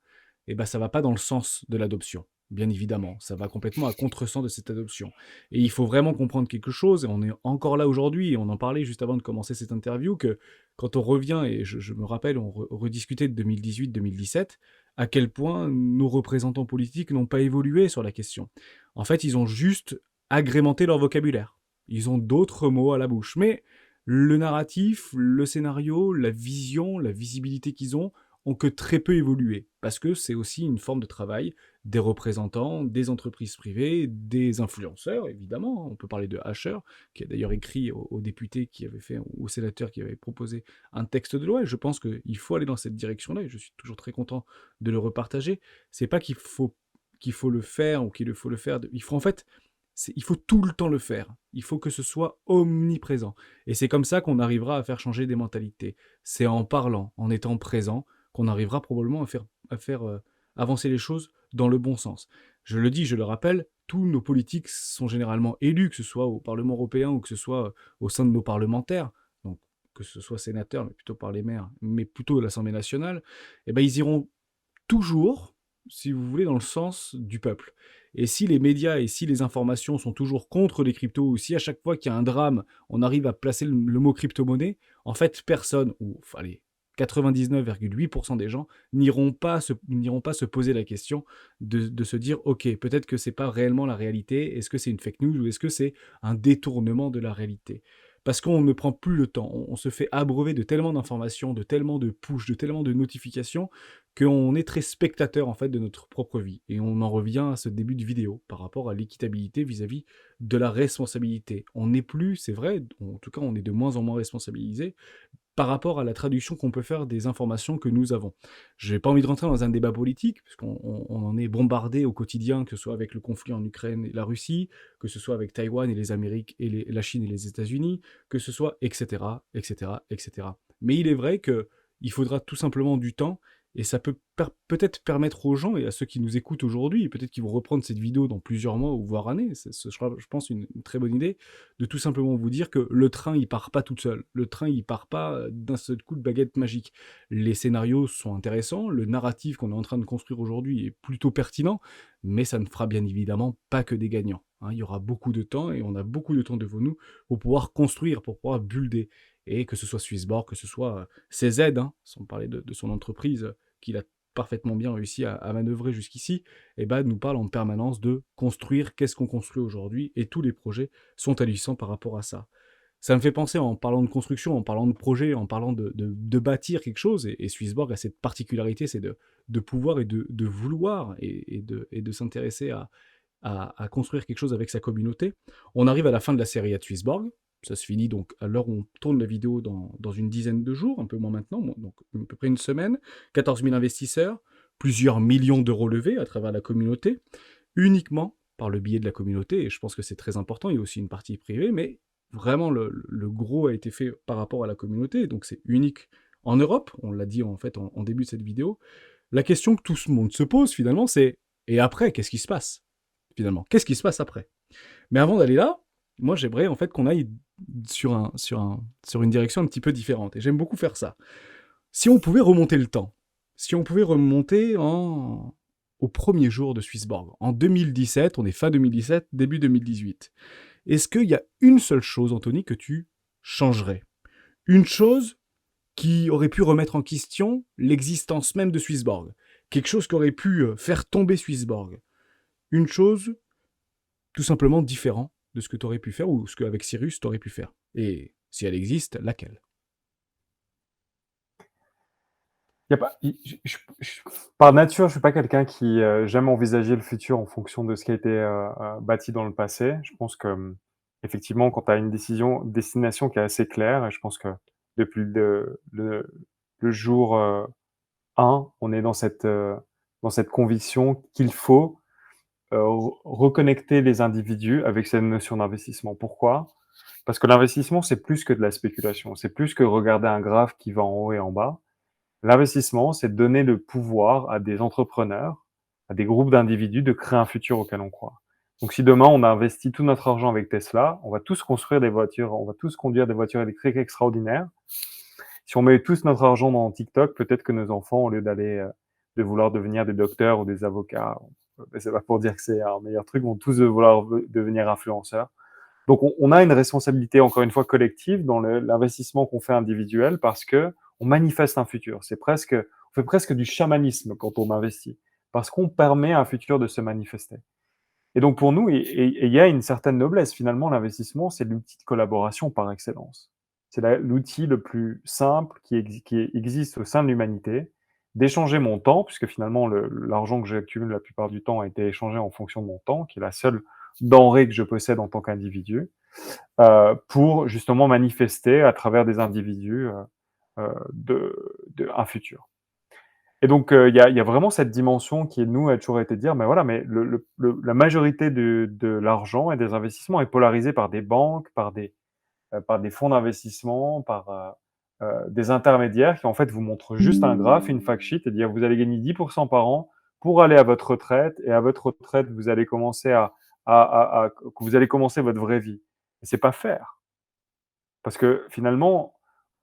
eh ben ça va pas dans le sens de l'adoption. Bien évidemment, ça va complètement à contresens de cette adoption. Et il faut vraiment comprendre quelque chose, et on est encore là aujourd'hui, et on en parlait juste avant de commencer cette interview, que quand on revient, et je me rappelle, on rediscutait de 2018-2017, à quel point nos représentants politiques n'ont pas évolué sur la question. En fait, ils ont juste agrémenté leur vocabulaire. Ils ont d'autres mots à la bouche. Mais le narratif, le scénario, la vision, la visibilité qu'ils ont que très peu évolué, parce que c'est aussi une forme de travail des représentants, des entreprises privées, des influenceurs, évidemment. On peut parler de Asher, qui a d'ailleurs écrit aux députés qui avaient fait, ou aux sénateurs qui avaient proposé un texte de loi, et je pense qu'il faut aller dans cette direction-là, et je suis toujours très content de le repartager. C'est pas qu'il faut le faire, ou qu'il faut le faire, il faut en fait, il faut tout le temps le faire. Il faut que ce soit omniprésent. Et c'est comme ça qu'on arrivera à faire changer des mentalités. C'est en parlant, en étant présent, qu'on arrivera probablement à faire avancer les choses dans le bon sens. Je le dis, je le rappelle, tous nos politiques sont généralement élus, que ce soit au Parlement européen ou que ce soit au sein de nos parlementaires, donc que ce soit sénateurs, mais plutôt par les maires, mais plutôt de l'Assemblée nationale, et ben ils iront toujours, si vous voulez, dans le sens du peuple. Et si les médias et si les informations sont toujours contre les cryptos, ou si à chaque fois qu'il y a un drame, on arrive à placer le mot crypto-monnaie, en fait, personne, ou enfin, allez, 99,8% des gens n'iront pas se poser la question de se dire, ok, peut-être que c'est pas réellement la réalité, est-ce que c'est une fake news ou est-ce que c'est un détournement de la réalité? Parce qu'on ne prend plus le temps, on se fait abreuver de tellement d'informations, de tellement de push, de tellement de notifications, qu'on est très spectateur en fait de notre propre vie. Et on en revient à ce début de vidéo par rapport à l'équitabilité vis-à-vis de la responsabilité. On n'est plus, c'est vrai, en tout cas on est de moins en moins responsabilisé, par rapport à la traduction qu'on peut faire des informations que nous avons. Je n'ai pas envie de rentrer dans un débat politique, puisqu'on on en est bombardé au quotidien, que ce soit avec le conflit en Ukraine et la Russie, que ce soit avec Taïwan et les Amériques, et la Chine et les États-Unis, que ce soit, etc., etc., etc. Mais il est vrai qu'il faudra tout simplement du temps, et ça peut peut-être permettre aux gens et à ceux qui nous écoutent aujourd'hui, peut-être qu'ils vont reprendre cette vidéo dans plusieurs mois ou voire années, ce sera, je pense, une très bonne idée, de tout simplement vous dire que le train, il part pas tout seul. Le train, il part pas d'un seul coup de baguette magique. Les scénarios sont intéressants, le narratif qu'on est en train de construire aujourd'hui est plutôt pertinent, mais ça ne fera bien évidemment pas que des gagnants. Hein. Il y aura beaucoup de temps et on a beaucoup de temps devant nous pour pouvoir construire, pour pouvoir builder. Et que ce soit Swissborg, que ce soit CZ, hein, sans parler de son entreprise qu'il a parfaitement bien réussi à manœuvrer jusqu'ici, et ben, nous parle en permanence de construire, qu'est-ce qu'on construit aujourd'hui, et tous les projets sont hallucinants par rapport à ça. Ça me fait penser, en parlant de construction, en parlant de projet, en parlant de bâtir quelque chose, et Swissborg a cette particularité, c'est de pouvoir et de vouloir et de s'intéresser à construire quelque chose avec sa communauté. On arrive à la fin de la série à Swissborg. Ça se finit donc à l'heure où on tourne la vidéo dans une dizaine de jours, un peu moins maintenant, donc à peu près une semaine. 14 000 investisseurs, plusieurs millions d'euros levés à travers la communauté, uniquement par le biais de la communauté. Et je pense que c'est très important. Il y a aussi une partie privée, mais vraiment le gros a été fait par rapport à la communauté. Donc c'est unique en Europe. On l'a dit en fait en début de cette vidéo. La question que tout le monde se pose finalement, c'est et après, qu'est-ce qui se passe finalement? Qu'est-ce qui se passe après? Mais avant d'aller là, moi j'aimerais en fait qu'on aille sur une direction un petit peu différente. Et j'aime beaucoup faire ça. Si on pouvait remonter le temps, si on pouvait remonter au premier jour de Swissborg, en 2017, on est fin 2017, début 2018, est-ce qu'il y a une seule chose, Anthony, que tu changerais? Une chose qui aurait pu remettre en question l'existence même de Swissborg? Quelque chose qui aurait pu faire tomber Swissborg? Une chose tout simplement différent de ce que tu aurais pu faire ou ce qu'avec Cyrus tu aurais pu faire. Et si elle existe, laquelle? Y a pas, par nature, je suis pas quelqu'un qui j'aime envisager le futur en fonction de ce qui a été bâti dans le passé. Je pense que effectivement, quand tu as une destination qui est assez claire, et je pense que depuis le jour 1, on est dans cette conviction qu'il faut reconnecter les individus avec cette notion d'investissement. Pourquoi? Parce que l'investissement, c'est plus que de la spéculation. C'est plus que regarder un graphe qui va en haut et en bas. L'investissement, c'est de donner le pouvoir à des entrepreneurs, à des groupes d'individus de créer un futur auquel on croit. Donc si demain on a investi tout notre argent avec Tesla, on va tous construire des voitures, on va tous conduire des voitures électriques extraordinaires. Si on met tous notre argent dans TikTok, peut-être que nos enfants, au lieu de vouloir devenir des docteurs ou des avocats, c'est pas pour dire que c'est un meilleur truc, vont tous vouloir devenir influenceurs. Donc on a une responsabilité, encore une fois, collective dans l'investissement qu'on fait individuel parce que on manifeste un futur. On fait presque du chamanisme quand on investit parce qu'on permet à un futur de se manifester. Et donc pour nous, il y a une certaine noblesse. Finalement, l'investissement, c'est l'outil de collaboration par excellence. C'est l'outil le plus simple qui existe au sein de l'humanité, d'échanger mon temps, puisque finalement, l'argent que j'accumule la plupart du temps a été échangé en fonction de mon temps, qui est la seule denrée que je possède en tant qu'individu, pour justement manifester à travers des individus un futur. Et donc, il y a vraiment cette dimension qui, nous, a toujours été de dire, mais voilà, mais la majorité de l'argent et des investissements est polarisée par des banques, par des fonds d'investissement, par des intermédiaires qui, en fait, vous montrent juste un graphe, une fact sheet, et dire vous allez gagner 10% par an pour aller à votre retraite, et à votre retraite, vous allez commencer vous allez commencer votre vraie vie. Et c'est pas faire. Parce que finalement,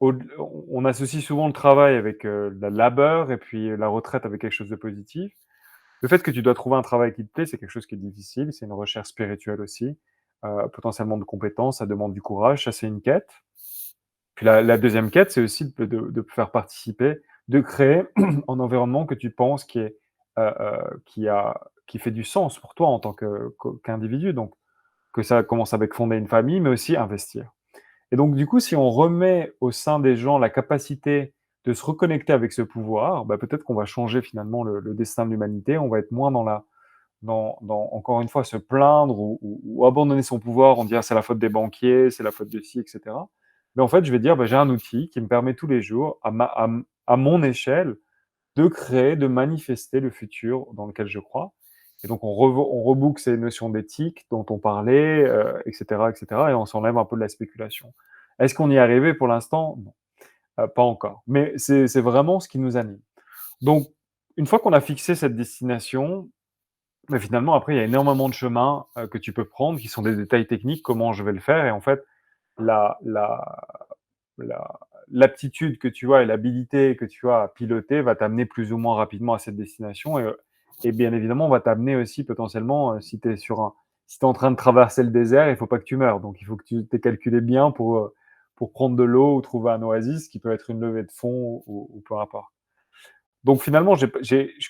on associe souvent le travail avec le labeur et puis la retraite avec quelque chose de positif. Le fait que tu dois trouver un travail qui te plaît, c'est quelque chose qui est difficile, c'est une recherche spirituelle aussi, potentiellement de compétences, ça demande du courage, ça c'est une quête. Puis la deuxième quête, c'est aussi de faire participer, de créer un environnement que tu penses qui fait du sens pour toi en tant qu'individu. Donc, que ça commence avec fonder une famille, mais aussi investir. Et donc, du coup, si on remet au sein des gens la capacité de se reconnecter avec ce pouvoir, bah, peut-être qu'on va changer finalement le destin de l'humanité. On va être moins encore une fois, se plaindre ou abandonner son pouvoir en disant c'est la faute des banquiers, c'est la faute de ci, etc. Mais en fait, je vais dire, bah, j'ai un outil qui me permet tous les jours, à mon échelle, de créer, de manifester le futur dans lequel je crois. Et donc, on reboucle ces notions d'éthique dont on parlait, etc., etc., et on s'enlève un peu de la spéculation. Est-ce qu'on y est arrivé pour l'instant? Non, pas encore. Mais c'est vraiment ce qui nous anime. Donc, une fois qu'on a fixé cette destination, mais finalement, après, il y a énormément de chemins que tu peux prendre qui sont des détails techniques, comment je vais le faire. Et en fait, la, la, la- l'aptitude que tu as et l'habilité que tu as à piloter va t'amener plus ou moins rapidement à cette destination. Et bien évidemment, va t'amener aussi potentiellement, si tu es si tu en train de traverser le désert, il faut pas que tu meurs. Donc, il faut que tu t'aies calculé bien pour prendre de l'eau ou trouver un oasis, qui peut être une levée de fond ou peu importe. Donc finalement,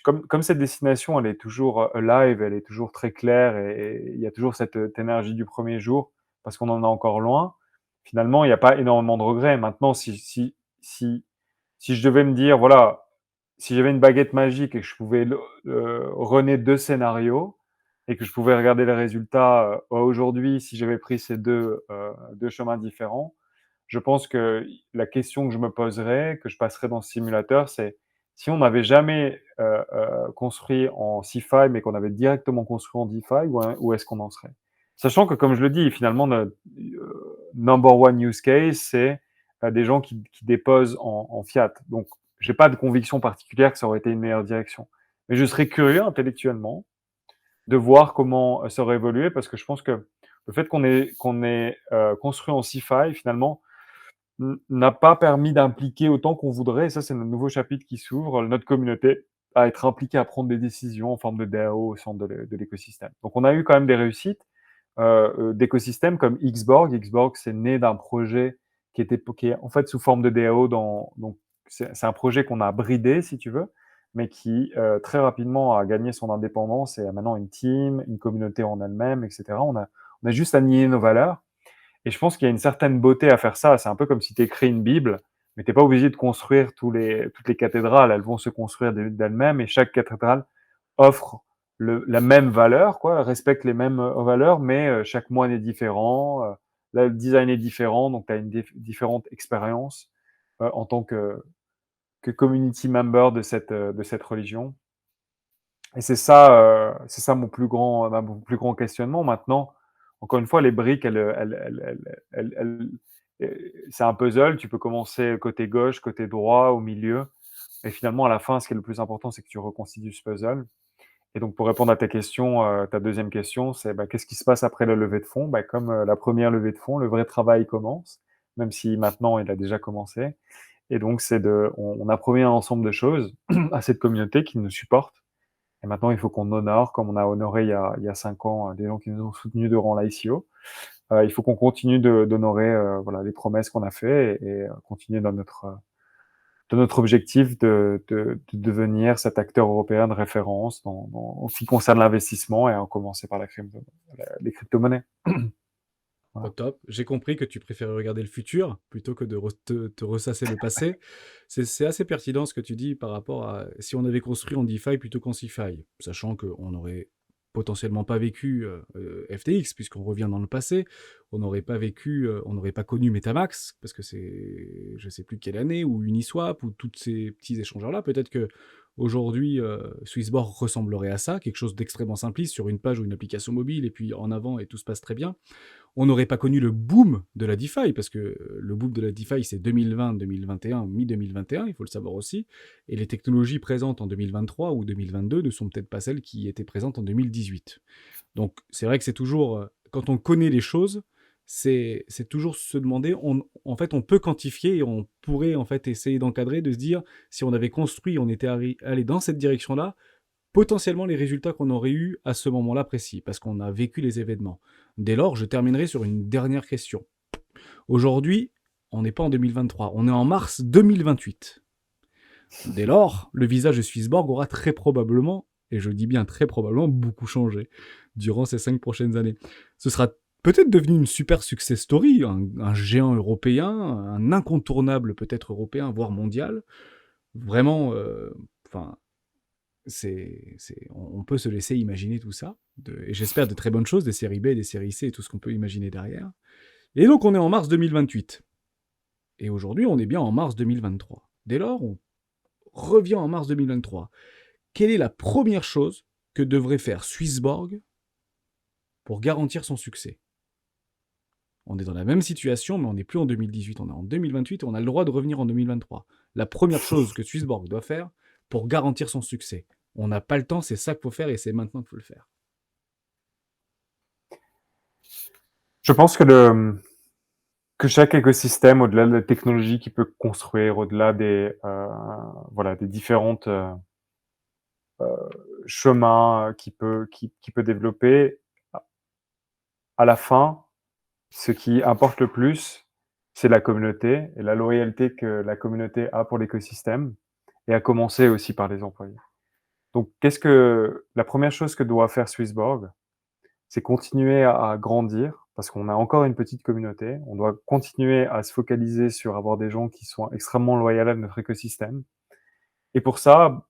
comme cette destination, elle est toujours alive, elle est toujours très claire et il y a toujours cette énergie du premier jour, parce qu'on en est encore loin. Finalement, il n'y a pas énormément de regrets. Maintenant, si je devais me dire, voilà, si j'avais une baguette magique et que je pouvais runner 2 scénarios et que je pouvais regarder les résultats aujourd'hui, si j'avais pris ces deux chemins différents, je pense que la question que je me poserais, que je passerais dans ce simulateur, c'est si on n'avait jamais construit en CeFi, mais qu'on avait directement construit en DeFi, où est-ce qu'on en serait? Sachant que, comme je le dis, finalement, notre number one use case, c'est des gens qui déposent en fiat. Donc, j'ai pas de conviction particulière que ça aurait été une meilleure direction. Mais je serais curieux intellectuellement de voir comment ça aurait évolué, parce que je pense que le fait qu'on ait construit en CeFi, finalement, n'a pas permis d'impliquer autant qu'on voudrait. Et ça, c'est notre nouveau chapitre qui s'ouvre, notre communauté, à être impliquée, à prendre des décisions en forme de DAO au centre de l'écosystème. Donc, on a eu quand même des réussites d'écosystèmes comme Xborg. Xborg, c'est né d'un projet qui est en fait sous forme de DAO. Donc, c'est un projet qu'on a bridé, si tu veux, mais qui très rapidement a gagné son indépendance et a maintenant une team, une communauté en elle-même, etc. On a juste aligné nos valeurs. Et je pense qu'il y a une certaine beauté à faire ça. C'est un peu comme si tu écris une Bible, mais tu n'es pas obligé de construire toutes les cathédrales. Elles vont se construire d'elles-mêmes et chaque cathédrale offre la même valeur, quoi, respecte les mêmes valeurs, mais chaque moine est différent, le design est différent, donc tu as une différente expérience en tant que community member de cette religion. Et c'est ça mon plus grand questionnement. Maintenant, encore une fois, les briques, c'est un puzzle. Tu peux commencer côté gauche, côté droit, au milieu. Et finalement, à la fin, ce qui est le plus important, c'est que tu reconstitues ce puzzle. Et donc, pour répondre à ta question, ta deuxième question, c'est bah, qu'est-ce qui se passe après la levée de fonds? Bah, comme la première levée de fonds, le vrai travail commence, même si maintenant il a déjà commencé. Et donc, on a promis un ensemble de choses à cette communauté qui nous supporte. Et maintenant, il faut qu'on honore, comme on a honoré il y a 5 ans, des gens qui nous ont soutenus durant l'ICO. Il faut qu'on continue d'honorer voilà, les promesses qu'on a faites et continuer dans notre objectif de devenir cet acteur européen de référence en ce qui concerne l'investissement et en commencer par les crypto-monnaies. Au Voilà. top. J'ai compris que tu préférais regarder le futur plutôt que de te ressasser le passé. C'est assez pertinent ce que tu dis par rapport à si on avait construit en DeFi plutôt qu'en CeFi, sachant qu'on n'aurait potentiellement pas vécu FTX puisqu'on revient dans le passé, on n'aurait pas vécu, on n'aurait pas connu Metamax parce que c'est, je sais plus quelle année, ou Uniswap ou tous ces petits échangeurs-là. Peut-être que aujourd'hui Swissborg ressemblerait à ça, quelque chose d'extrêmement simpliste sur une page ou une application mobile et puis en avant et tout se passe très bien. On n'aurait pas connu le boom de la DeFi, parce que le boom de la DeFi, c'est 2020, 2021, mi-2021, il faut le savoir aussi, et les technologies présentes en 2023 ou 2022 ne sont peut-être pas celles qui étaient présentes en 2018. Donc c'est vrai que c'est toujours, quand on connaît les choses, c'est toujours se demander, en fait on peut quantifier et on pourrait en fait essayer d'encadrer, de se dire, si on avait construit, on était allé dans cette direction-là, potentiellement les résultats qu'on aurait eus à ce moment-là précis, parce qu'on a vécu les événements. Dès lors, je terminerai sur une dernière question. Aujourd'hui, on n'est pas en 2023, on est en mars 2028. Dès lors, le visage de Swissborg aura très probablement, et je dis bien très probablement, beaucoup changé durant ces 5 prochaines années. Ce sera peut-être devenu une super success story, un géant européen, un incontournable peut-être européen, voire mondial. Vraiment, enfin, on peut se laisser imaginer tout ça. Et j'espère de très bonnes choses, des séries B, des séries C et tout ce qu'on peut imaginer derrière. Et donc on est en mars 2028. Et aujourd'hui, on est bien en mars 2023. Dès lors, on revient en mars 2023. Quelle est la première chose que devrait faire Swissborg pour garantir son succès? On est dans la même situation, mais on n'est plus en 2018, on est en 2028 et on a le droit de revenir en 2023. La première chose que Swissborg doit faire pour garantir son succès. On n'a pas le temps, c'est ça qu'il faut faire et c'est maintenant qu'il faut le faire. Je pense que chaque écosystème, au-delà de la technologie qu'il peut construire, au-delà voilà, des différentes chemins qu'il peut développer, à la fin, ce qui importe le plus, c'est la communauté et la loyauté que la communauté a pour l'écosystème, et à commencer aussi par les employés. Donc, la première chose que doit faire Swissborg, c'est continuer à grandir, parce qu'on a encore une petite communauté. On doit continuer à se focaliser sur avoir des gens qui sont extrêmement loyaux à notre écosystème. Et pour ça,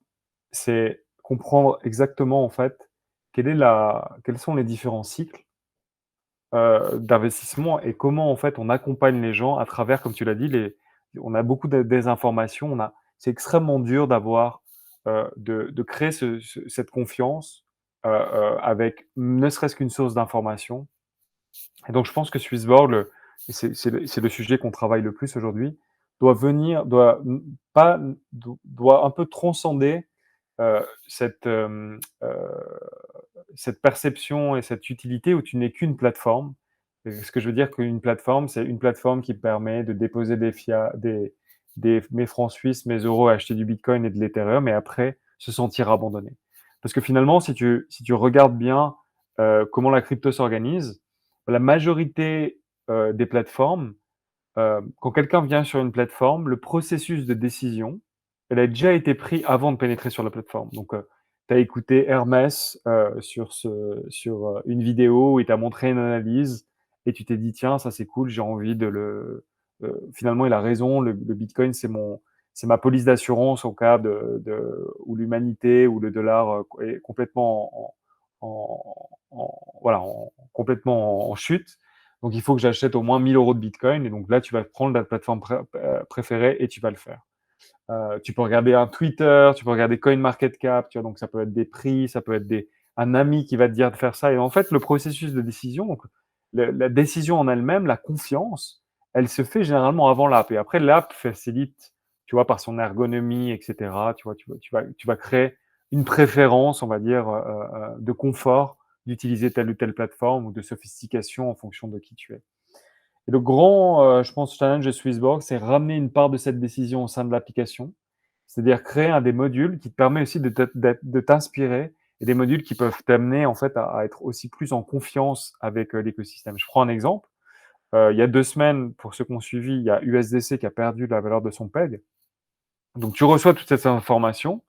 c'est comprendre exactement, en fait, quels sont les différents cycles d'investissement et comment, en fait, on accompagne les gens à travers, comme tu l'as dit, on a beaucoup de désinformation. C'est extrêmement dur de créer cette confiance avec ne serait-ce qu'une source d'information. Et donc, je pense que Swissborg, c'est le sujet qu'on travaille le plus aujourd'hui, doit un peu transcender euh, cette, euh, euh, cette perception et cette utilité où tu n'es qu'une plateforme. Et ce que je veux dire qu'une plateforme, c'est une plateforme qui permet de déposer mes francs suisses, mes euros, acheter du Bitcoin et de l'Ethereum, et après se sentir abandonné. Parce que finalement, si tu regardes bien comment la crypto s'organise, la majorité des plateformes, quand quelqu'un vient sur une plateforme, le processus de décision, elle a déjà été pris avant de pénétrer sur la plateforme. Donc, tu as écouté Hermès sur une vidéo où il t'a montré une analyse et tu t'es dit, tiens, ça c'est cool, j'ai envie de finalement, il a raison, le Bitcoin, c'est ma police d'assurance au cas où l'humanité ou le dollar est complètement complètement en chute. Donc, il faut que j'achète au moins 1000 euros de Bitcoin. Et donc là, tu vas prendre ta plateforme préférée et tu vas le faire. Tu peux regarder un Twitter, tu peux regarder CoinMarketCap, tu vois, donc ça peut être des prix, ça peut être un ami qui va te dire de faire ça. Et en fait, le processus de décision, donc la décision en elle-même, la confiance, elle se fait généralement avant l'app. Et après, l'app facilite, tu vois, par son ergonomie, etc. Tu vois, tu vas créer une préférence, on va dire, de confort d'utiliser telle ou telle plateforme ou de sophistication en fonction de qui tu es. Et le grand, je pense, challenge de Swissborg, c'est ramener une part de cette décision au sein de l'application. C'est-à-dire créer un des modules qui te permet aussi de t'inspirer et des modules qui peuvent t'amener en fait à être aussi plus en confiance avec l'écosystème. Je prends un exemple. Il y a 2 semaines, pour ceux qui ont suivi, il y a USDC qui a perdu la valeur de son PEG. Donc tu reçois toute cette information.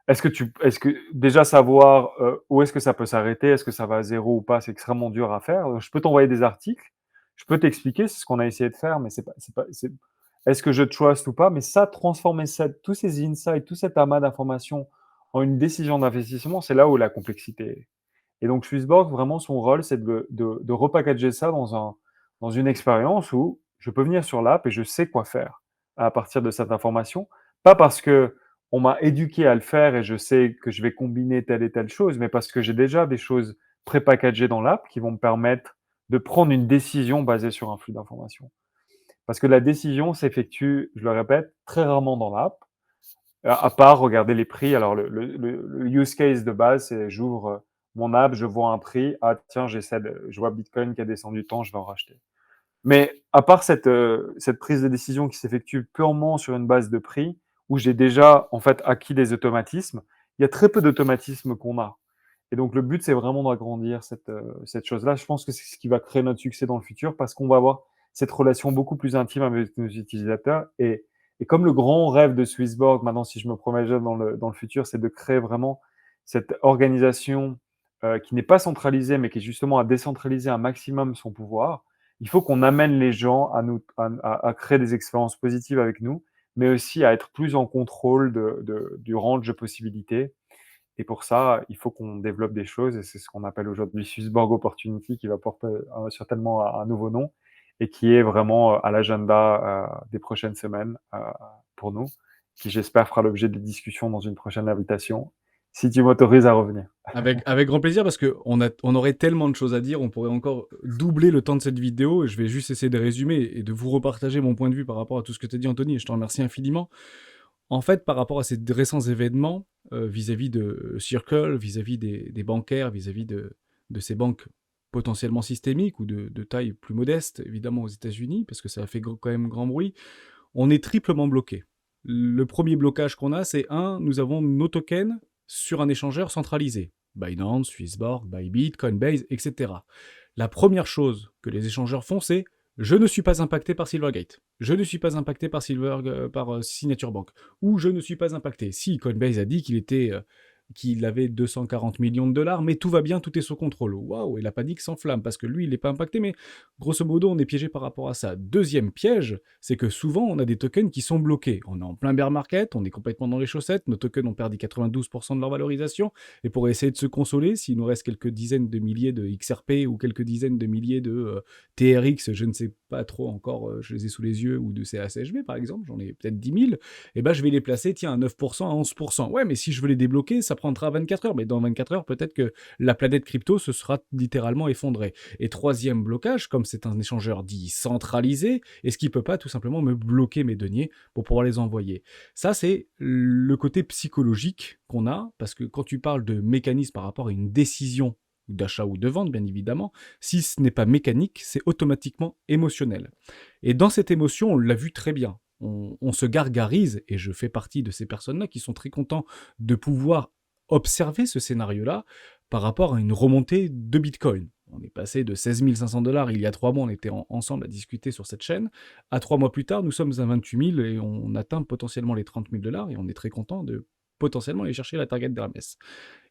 Est-ce que déjà savoir où est-ce que ça peut s'arrêter, est-ce que ça va à zéro ou pas, c'est extrêmement dur à faire. Donc, je peux t'envoyer des articles, je peux t'expliquer, c'est ce qu'on a essayé de faire, mais est-ce que je trust ou pas? Mais ça, transformer ça, tous ces insights, tout cet amas d'informations en une décision d'investissement, c'est là où la complexité est. Et donc, Swissborg, vraiment, son rôle, c'est de repackager ça dans une expérience où je peux venir sur l'app et je sais quoi faire à partir de cette information. Pas parce que on m'a éduqué à le faire et je sais que je vais combiner telle et telle chose, mais parce que j'ai déjà des choses prépackagées dans l'app qui vont me permettre de prendre une décision basée sur un flux d'informations. Parce que la décision s'effectue, je le répète, très rarement dans l'app, à part regarder les prix. Alors, le use case de base, c'est j'ouvre mon app, je vois un prix, ah tiens, je vois Bitcoin qui a descendu tant, je vais en racheter. Mais à part cette prise de décision qui s'effectue purement sur une base de prix, où j'ai déjà en fait acquis des automatismes, il y a très peu d'automatismes qu'on a. Et donc le but, c'est vraiment d'agrandir cette chose-là. Je pense que c'est ce qui va créer notre succès dans le futur parce qu'on va avoir cette relation beaucoup plus intime avec nos utilisateurs. Et comme le grand rêve de Swissborg, maintenant, si je me promets dans le futur, c'est de créer vraiment cette organisation qui n'est pas centralisée, mais qui est justement à décentraliser un maximum son pouvoir. Il faut qu'on amène les gens à créer des expériences positives avec nous, mais aussi à être plus en contrôle du range de possibilités. Et pour ça, il faut qu'on développe des choses, et c'est ce qu'on appelle aujourd'hui Swissborg Opportunity, qui va porter certainement un nouveau nom. et qui est vraiment à l'agenda des prochaines semaines pour nous, qui j'espère fera l'objet de discussions dans une prochaine invitation, si tu m'autorises à revenir. Avec grand plaisir, parce qu'on aurait tellement de choses à dire, on pourrait encore doubler le temps de cette vidéo, et je vais juste essayer de résumer et de vous repartager mon point de vue par rapport à tout ce que tu as dit, Anthony, et je te remercie infiniment. En fait, par rapport à ces récents événements, vis-à-vis de Circle, vis-à-vis des bancaires, vis-à-vis de ces banques potentiellement systémiques ou de taille plus modeste, évidemment aux États-Unis, parce que ça a fait quand même grand bruit, on est triplement bloqué. Le premier blocage qu'on a, c'est nous avons nos tokens sur un échangeur centralisé. Binance, Swissborg, Bybit, Coinbase, etc. La première chose que les échangeurs font, c'est je ne suis pas impacté par Silvergate. Je ne suis pas impacté par Signature Bank. Ou je ne suis pas impacté. Si Coinbase a dit qu'il avait 240 millions de dollars, mais tout va bien, tout est sous contrôle. Waouh, et la panique s'enflamme, parce que lui, il n'est pas impacté, mais grosso modo, on est piégé par rapport à ça. Deuxième piège, c'est que souvent, on a des tokens qui sont bloqués. On est en plein bear market, on est complètement dans les chaussettes, nos tokens ont perdu 92% de leur valorisation, et pour essayer de se consoler, s'il nous reste quelques dizaines de milliers de XRP ou quelques dizaines de milliers de TRX, je ne sais pas trop encore, je les ai sous les yeux, ou de CACHB par exemple, j'en ai peut-être 10 000, et ben je vais les placer, tiens, à 9%, à 11%. Ouais, mais si je veux les débloquer, ça prendra 24 heures, mais dans 24 heures, peut-être que la planète crypto se sera littéralement effondrée. Et troisième blocage, comme c'est un échangeur dit centralisé, est-ce qu'il peut pas tout simplement me bloquer mes deniers pour pouvoir les envoyer? Ça, c'est le côté psychologique qu'on a, parce que quand tu parles de mécanisme par rapport à une décision d'achat ou de vente, bien évidemment, si ce n'est pas mécanique, c'est automatiquement émotionnel. Et dans cette émotion, on l'a vu très bien. On se gargarise, et je fais partie de ces personnes-là qui sont très contents de pouvoir observer ce scénario-là par rapport à une remontée de Bitcoin. On est passé de 16 500 dollars il y a 3 mois, on était ensemble à discuter sur cette chaîne. À 3 mois plus tard, nous sommes à 28 000 et on atteint potentiellement les 30 000 dollars, et on est très content de potentiellement aller chercher la target d'Hermès.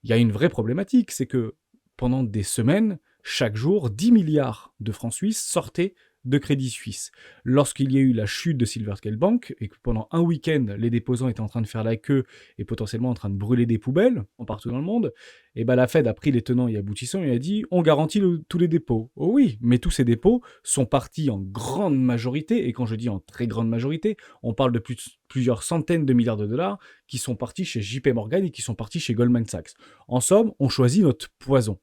Il y a une vraie problématique, c'est que pendant des semaines, chaque jour, 10 milliards de francs suisses sortaient de Crédit Suisse. Lorsqu'il y a eu la chute de Silvergate Bank, et que pendant un week-end, les déposants étaient en train de faire la queue et potentiellement en train de brûler des poubelles partout dans le monde, et ben la Fed a pris les tenants et aboutissants et a dit on garantit tous les dépôts. Oh oui, mais tous ces dépôts sont partis en grande majorité, et quand je dis en très grande majorité, on parle de plusieurs centaines de milliards de dollars qui sont partis chez JP Morgan et qui sont partis chez Goldman Sachs. En somme, on choisit notre poison.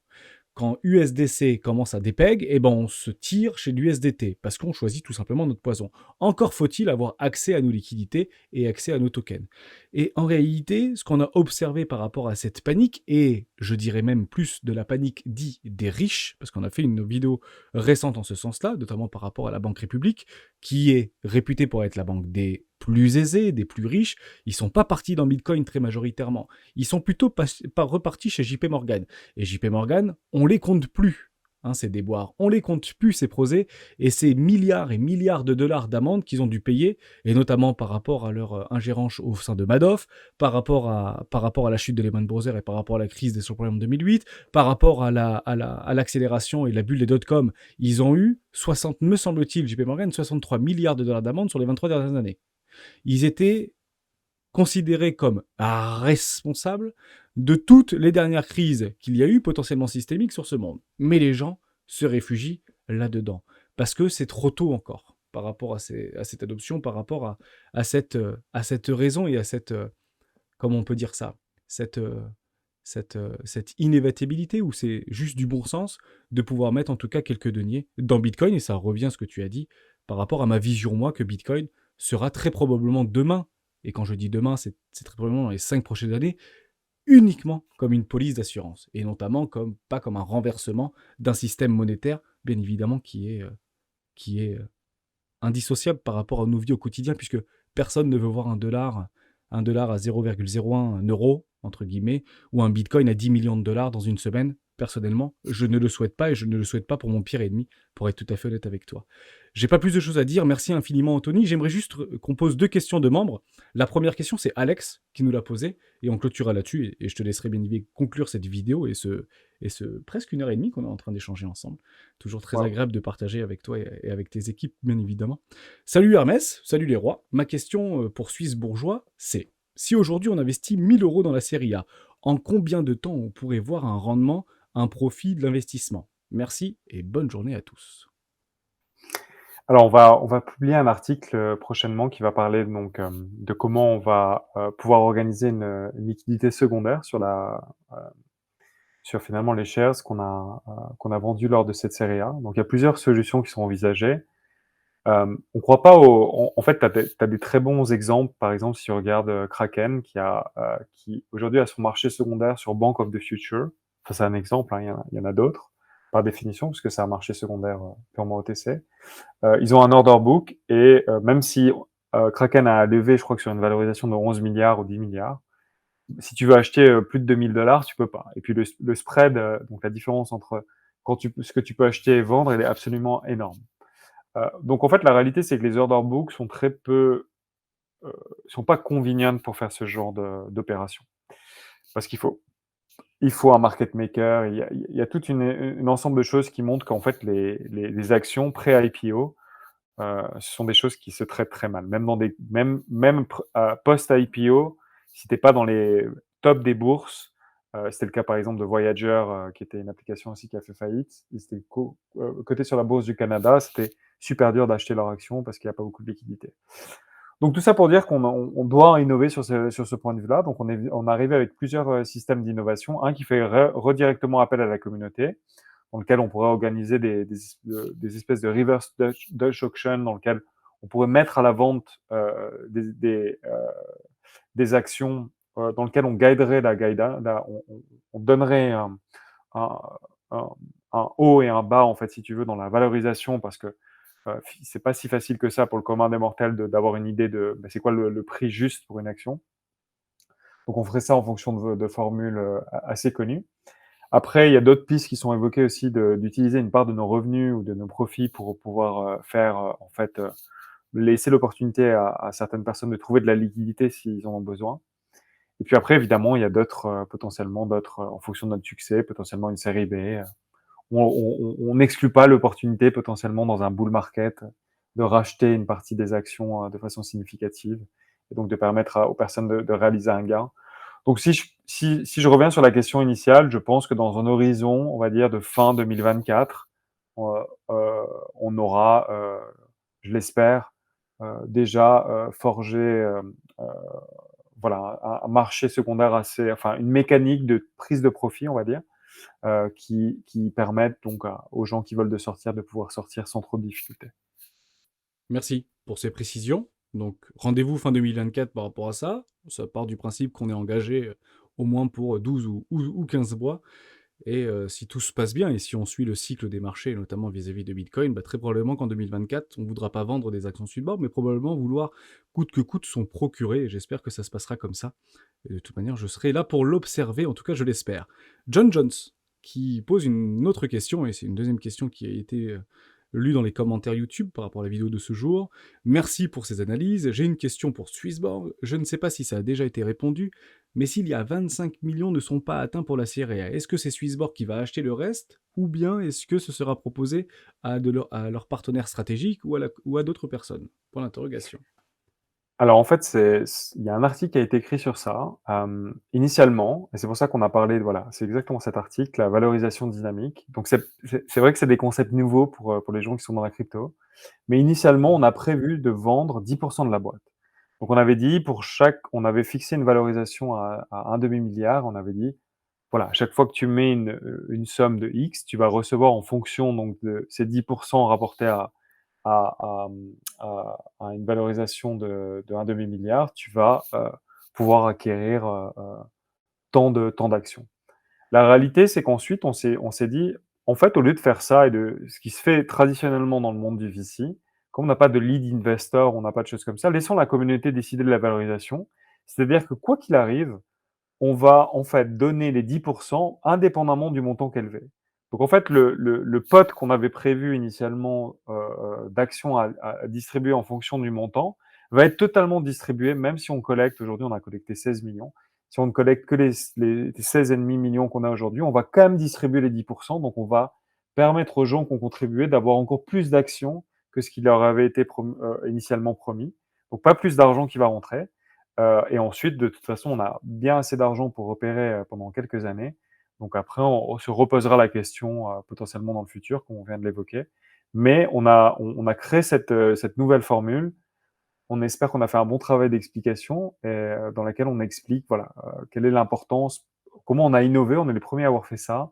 Quand USDC commence à dépeg, eh ben on se tire chez l'USDT parce qu'on choisit tout simplement notre poison. Encore faut-il avoir accès à nos liquidités et accès à nos tokens. Et en réalité, ce qu'on a observé par rapport à cette panique, et je dirais même plus de la panique dit des riches, parce qu'on a fait une vidéo récente en ce sens-là, notamment par rapport à la Banque République, qui est réputée pour être la banque des plus aisés, des plus riches. Ils sont pas partis dans Bitcoin très majoritairement. Ils sont plutôt repartis chez JP Morgan. Et JP Morgan, on les compte plus. Ces déboires, on les compte plus, ces prosés, et ces milliards et milliards de dollars d'amendes qu'ils ont dû payer, et notamment par rapport à leur ingérence au sein de Madoff, par rapport à la chute de Lehman Brothers et par rapport à la crise des subprimes en 2008, par rapport à l'accélération et la bulle des dot-com, ils ont eu, me semble-t-il, JP Morgan, 63 milliards de dollars d'amendes sur les 23 dernières années. Ils étaient considérés comme responsables de toutes les dernières crises qu'il y a eu potentiellement systémiques sur ce monde. Mais les gens se réfugient là-dedans, parce que c'est trop tôt encore par rapport à cette adoption, par rapport à cette raison et à cette, comment on peut dire ça, cette inévitabilité, où c'est juste du bon sens de pouvoir mettre en tout cas quelques deniers dans Bitcoin, et ça revient à ce que tu as dit par rapport à ma vision, moi, que Bitcoin sera très probablement demain, et quand je dis demain, c'est très probablement dans les 5 prochaines années, uniquement comme une police d'assurance, et notamment pas comme un renversement d'un système monétaire, bien évidemment, qui est indissociable par rapport à nos vies au quotidien, puisque personne ne veut voir un dollar à 0,01 euro, entre guillemets, ou un bitcoin à 10 millions de dollars dans une semaine. Personnellement, je ne le souhaite pas, et je ne le souhaite pas pour mon pire ennemi, pour être tout à fait honnête avec toi. J'ai pas plus de choses à dire, merci infiniment Anthony. J'aimerais juste qu'on pose 2 questions de membres. La première question, c'est Alex qui nous l'a posée, et on clôturera là-dessus, et je te laisserai bien évidemment conclure cette vidéo et ce presque 1h30 qu'on est en train d'échanger ensemble. Toujours très agréable de partager avec toi et avec tes équipes, bien évidemment. Salut Hermès, salut les rois. Ma question pour Suisse Bourgeois, c'est si aujourd'hui on investit 1 000 € dans la série A, en combien de temps on pourrait voir un rendement, un profit de l'investissement? Merci et bonne journée à tous. Alors on va publier un article, prochainement qui va parler donc, de comment on va, pouvoir organiser une liquidité secondaire sur finalement les shares qu'on a vendus lors de cette série A. Donc il y a plusieurs solutions qui sont envisagées. On croit pas en fait, tu as des très bons exemples. Par exemple, si tu regardes, Kraken qui aujourd'hui a son marché secondaire sur Bank of the Future. Enfin, c'est un exemple, hein, il y en a d'autres, par définition, puisque c'est un marché secondaire, purement OTC. Ils ont un order book et même si, Kraken a levé, je crois que sur une valorisation de 11 milliards ou 10 milliards, si tu veux acheter, plus de 2 000 $, tu peux pas. Et puis le spread, donc la différence entre ce que tu peux acheter et vendre, elle est absolument énorme. Donc en fait, la réalité, c'est que les order books sont très peu, sont pas convenient pour faire ce genre d'opération. Parce qu'il faut un market maker, il y a toute une ensemble de choses qui montrent qu'en fait les actions pré-IPO, ce sont des choses qui se traitent très mal. Même dans des même post-IPO, si tu es pas dans les tops des bourses, c'était le cas par exemple de Voyager, qui était une application aussi qui a fait faillite. Ils étaient cotés sur la bourse du Canada, c'était super dur d'acheter leurs actions parce qu'il y a pas beaucoup de liquidité. Donc tout ça pour dire qu'on doit innover sur ce point de vue-là. Donc on est arrivé avec plusieurs, systèmes d'innovation. Un qui fait redirectement appel à la communauté, dans lequel on pourrait organiser des espèces de reverse Dutch auction, dans lequel on pourrait mettre à la vente, des actions, dans lequel on guiderait on donnerait un, un, un haut et un bas, en fait, si tu veux, dans la valorisation, parce que c'est pas si facile que ça pour le commun des mortels d'avoir une idée de c'est quoi le prix juste pour une action. Donc on ferait ça en fonction de formules, assez connues. Après, il y a d'autres pistes qui sont évoquées aussi d'utiliser une part de nos revenus ou de nos profits pour pouvoir, faire, en fait, laisser l'opportunité à certaines personnes de trouver de la liquidité s'ils en ont besoin. Et puis après, évidemment, il y a potentiellement d'autres, en fonction de notre succès, potentiellement une série B. On n'exclut pas l'opportunité potentiellement dans un bull market de racheter une partie des actions, de façon significative et donc de permettre aux personnes de réaliser un gain. Donc si je reviens sur la question initiale, je pense que dans un horizon, on va dire de fin 2024, heu on aura, je l'espère, déjà, forgé, voilà, un marché secondaire assez, enfin une mécanique de prise de profit, on va dire, qui permettent donc aux gens qui veulent de sortir de pouvoir sortir sans trop de difficultés. Merci pour ces précisions. Donc, rendez-vous fin 2024 par rapport à ça. Ça part du principe qu'on est engagé au moins pour 12 ou 15 mois. Et si tout se passe bien et si on suit le cycle des marchés, notamment vis-à-vis de Bitcoin, bah, très probablement qu'en 2024, on ne voudra pas vendre des actions Sudbord, mais probablement vouloir coûte que coûte s'en procurer. Et j'espère que ça se passera comme ça. Et de toute manière, je serai là pour l'observer, en tout cas je l'espère. John Jones, qui pose une autre question, et c'est une deuxième question qui a été lue dans les commentaires YouTube par rapport à la vidéo de ce jour. Merci pour ces analyses. J'ai une question pour Swissborg. Je ne sais pas si ça a déjà été répondu, mais s'il y a 25 millions ne sont pas atteints pour la série A, est-ce que c'est Swissborg qui va acheter le reste, ou bien est-ce que ce sera proposé à leurs partenaires stratégiques ou à d'autres personnes? Point d'interrogation. Alors en fait, il y a un article qui a été écrit sur ça, initialement, et c'est pour ça qu'on a parlé, voilà, c'est exactement cet article, la valorisation dynamique. Donc c'est vrai que c'est des concepts nouveaux pour les gens qui sont dans la crypto, mais initialement, on a prévu de vendre 10 de la boîte. Donc on avait dit on avait fixé une valorisation à un demi milliard, on avait dit: «Voilà, à chaque fois que tu mets une somme de X, tu vas recevoir en fonction donc de ces 10 rapportés à, à une valorisation de un demi milliard, tu vas, pouvoir acquérir, tant d'actions». La réalité, c'est qu'ensuite on s'est dit: «En fait, au lieu de faire ça et de ce qui se fait traditionnellement dans le monde du VC, comme on n'a pas de lead investor, on n'a pas de choses comme ça, laissons la communauté décider de la valorisation». C'est-à-dire que quoi qu'il arrive, on va en fait donner les 10 indépendamment du montant qu'elle fait. Donc en fait, le pot qu'on avait prévu initialement, d'actions à distribuer en fonction du montant, va être totalement distribué, même si on collecte, aujourd'hui on a collecté 16 millions. Si on ne collecte que les 16,5 millions qu'on a aujourd'hui, on va quand même distribuer les 10. Donc on va permettre aux gens qui ont contribué d'avoir encore plus d'actions que ce qui leur avait été initialement promis. Donc pas plus d'argent qui va rentrer. Et ensuite, de toute façon, on a bien assez d'argent pour opérer, pendant quelques années. Donc après, on se reposera la question, potentiellement dans le futur, comme on vient de l'évoquer. Mais on a créé cette nouvelle formule. On espère qu'on a fait un bon travail d'explication et dans laquelle on explique, voilà, quelle est l'importance, comment on a innové. On est les premiers à avoir fait ça,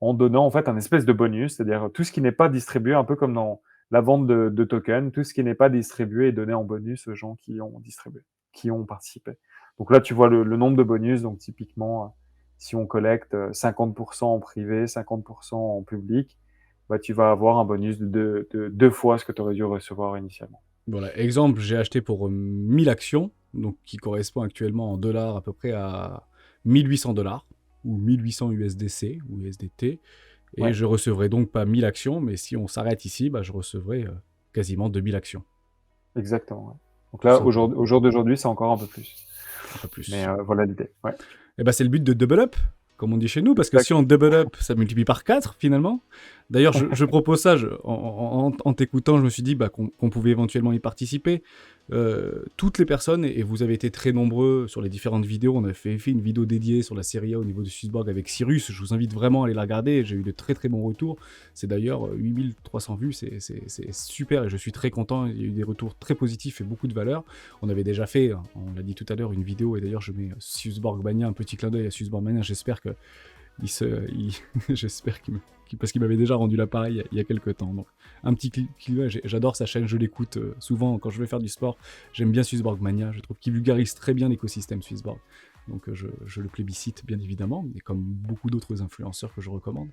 en donnant en fait un espèce de bonus, c'est-à-dire tout ce qui n'est pas distribué, un peu comme dans la vente de tokens, tout ce qui n'est pas distribué est donné en bonus aux gens qui ont distribué, qui ont participé. Donc là, tu vois le nombre de bonus. Donc typiquement, si on collecte 50% en privé, 50% en public, bah, tu vas avoir un bonus de deux fois ce que tu aurais dû recevoir initialement. Voilà, exemple, j'ai acheté pour 1000 actions, donc qui correspond actuellement en dollars à peu près à 1800 dollars, ou 1800 USDC ou USDT, et Ouais, je recevrai donc pas 1000 actions, mais si on s'arrête ici, bah, je recevrai quasiment 2000 actions, exactement. Ouais. Donc tout là, simplement, au jour d'aujourd'hui, c'est encore un peu plus. un peu Mais plus. voilà l'idée. Ouais. Et bah, c'est le but de double up, comme on dit chez nous, parce que si on Exact. double up, ça multiplie par 4 finalement. D'ailleurs, je propose ça, en t'écoutant, je me suis dit bah, qu'on pouvait éventuellement y participer. Toutes les personnes, et vous avez été très nombreux sur les différentes vidéos, on a fait une vidéo dédiée sur la Serie A au niveau de Swissborg avec Cyrus, je vous invite vraiment à aller la regarder, j'ai eu de très très bons retours, c'est d'ailleurs 8300 vues, c'est super et je suis très content, il y a eu des retours très positifs et beaucoup de valeur. On avait déjà fait, on l'a dit tout à l'heure, une vidéo, et d'ailleurs je mets Swissborg Mania, un petit clin d'œil à Swissborg Mania, j'espère que j'espère parce qu'il m'avait déjà rendu l'appareil il y a quelques temps. Donc, un petit j'adore sa chaîne, je l'écoute souvent quand je vais faire du sport. J'aime bien Swissborg Mania, je trouve qu'il vulgarise très bien l'écosystème Swissborg. Donc, je le plébiscite bien évidemment, mais comme beaucoup d'autres influenceurs que je recommande.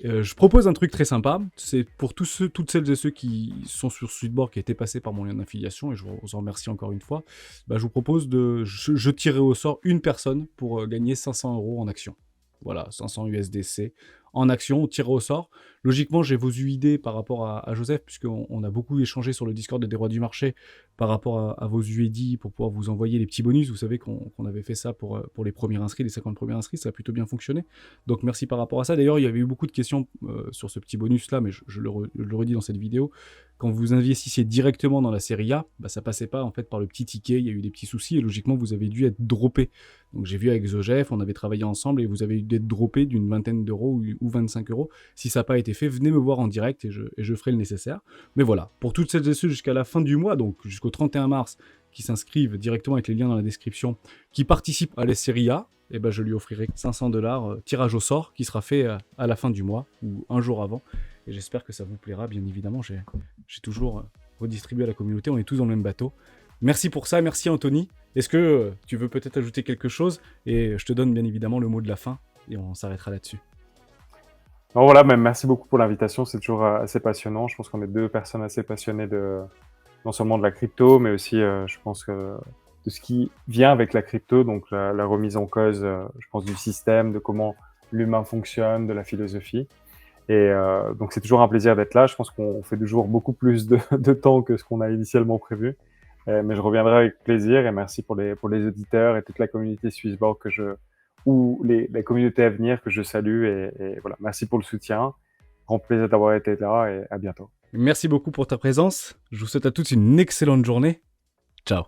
Je propose un truc très sympa, c'est pour toutes celles et ceux qui sont sur Swissborg, qui étaient passés par mon lien d'affiliation, et je vous en remercie encore une fois, bah, je vous propose je tirerai au sort une personne pour gagner 500 € en action. Voilà, 500 USDC en action, on tire au sort. Logiquement, j'ai vos UID par rapport à Joseph, puisqu'on a beaucoup échangé sur le Discord des rois du marché par rapport à vos UID pour pouvoir vous envoyer les petits bonus. Vous savez qu'on avait fait ça pour les premiers inscrits, les 50 premiers inscrits, ça a plutôt bien fonctionné. Donc merci par rapport à ça. D'ailleurs, il y avait eu beaucoup de questions sur ce petit bonus-là, mais je le redis dans cette vidéo. Quand vous investissiez directement dans la série A, bah, ça passait pas en fait par le petit ticket, il y a eu des petits soucis et logiquement vous avez dû être droppé. Donc j'ai vu avec Zogef, on avait travaillé ensemble et vous avez dû être droppé d'une vingtaine d'euros ou 25 euros. Si ça n'a pas été fait, venez me voir en direct et je ferai le nécessaire. Mais voilà, pour toutes celles et ceux jusqu'à la fin du mois, donc jusqu'au 31 mars, qui s'inscrivent directement avec les liens dans la description, qui participent à la série A, et ben je lui offrirai 500 $, tirage au sort, qui sera fait à la fin du mois ou un jour avant. Et j'espère que ça vous plaira, bien évidemment. J'ai toujours redistribué à la communauté, on est tous dans le même bateau. Merci pour ça, merci Anthony. Est-ce que tu veux peut-être ajouter quelque chose? Et je te donne bien évidemment le mot de la fin, et on s'arrêtera là-dessus. Non, voilà, même merci beaucoup pour l'invitation, c'est toujours assez passionnant. Je pense qu'on est deux personnes assez passionnées non seulement de la crypto, mais aussi, je pense que de ce qui vient avec la crypto, donc la remise en cause, je pense, du système, de comment l'humain fonctionne, de la philosophie. Et donc c'est toujours un plaisir d'être là. Je pense qu'on fait toujours beaucoup plus de temps que ce qu'on a initialement prévu. Mais je reviendrai avec plaisir et merci pour les auditeurs et toute la communauté Swissborg ou les communautés à venir que je salue. Et voilà, merci pour le soutien. Grand plaisir d'avoir été là et à bientôt. Merci beaucoup pour ta présence. Je vous souhaite à tous une excellente journée. Ciao.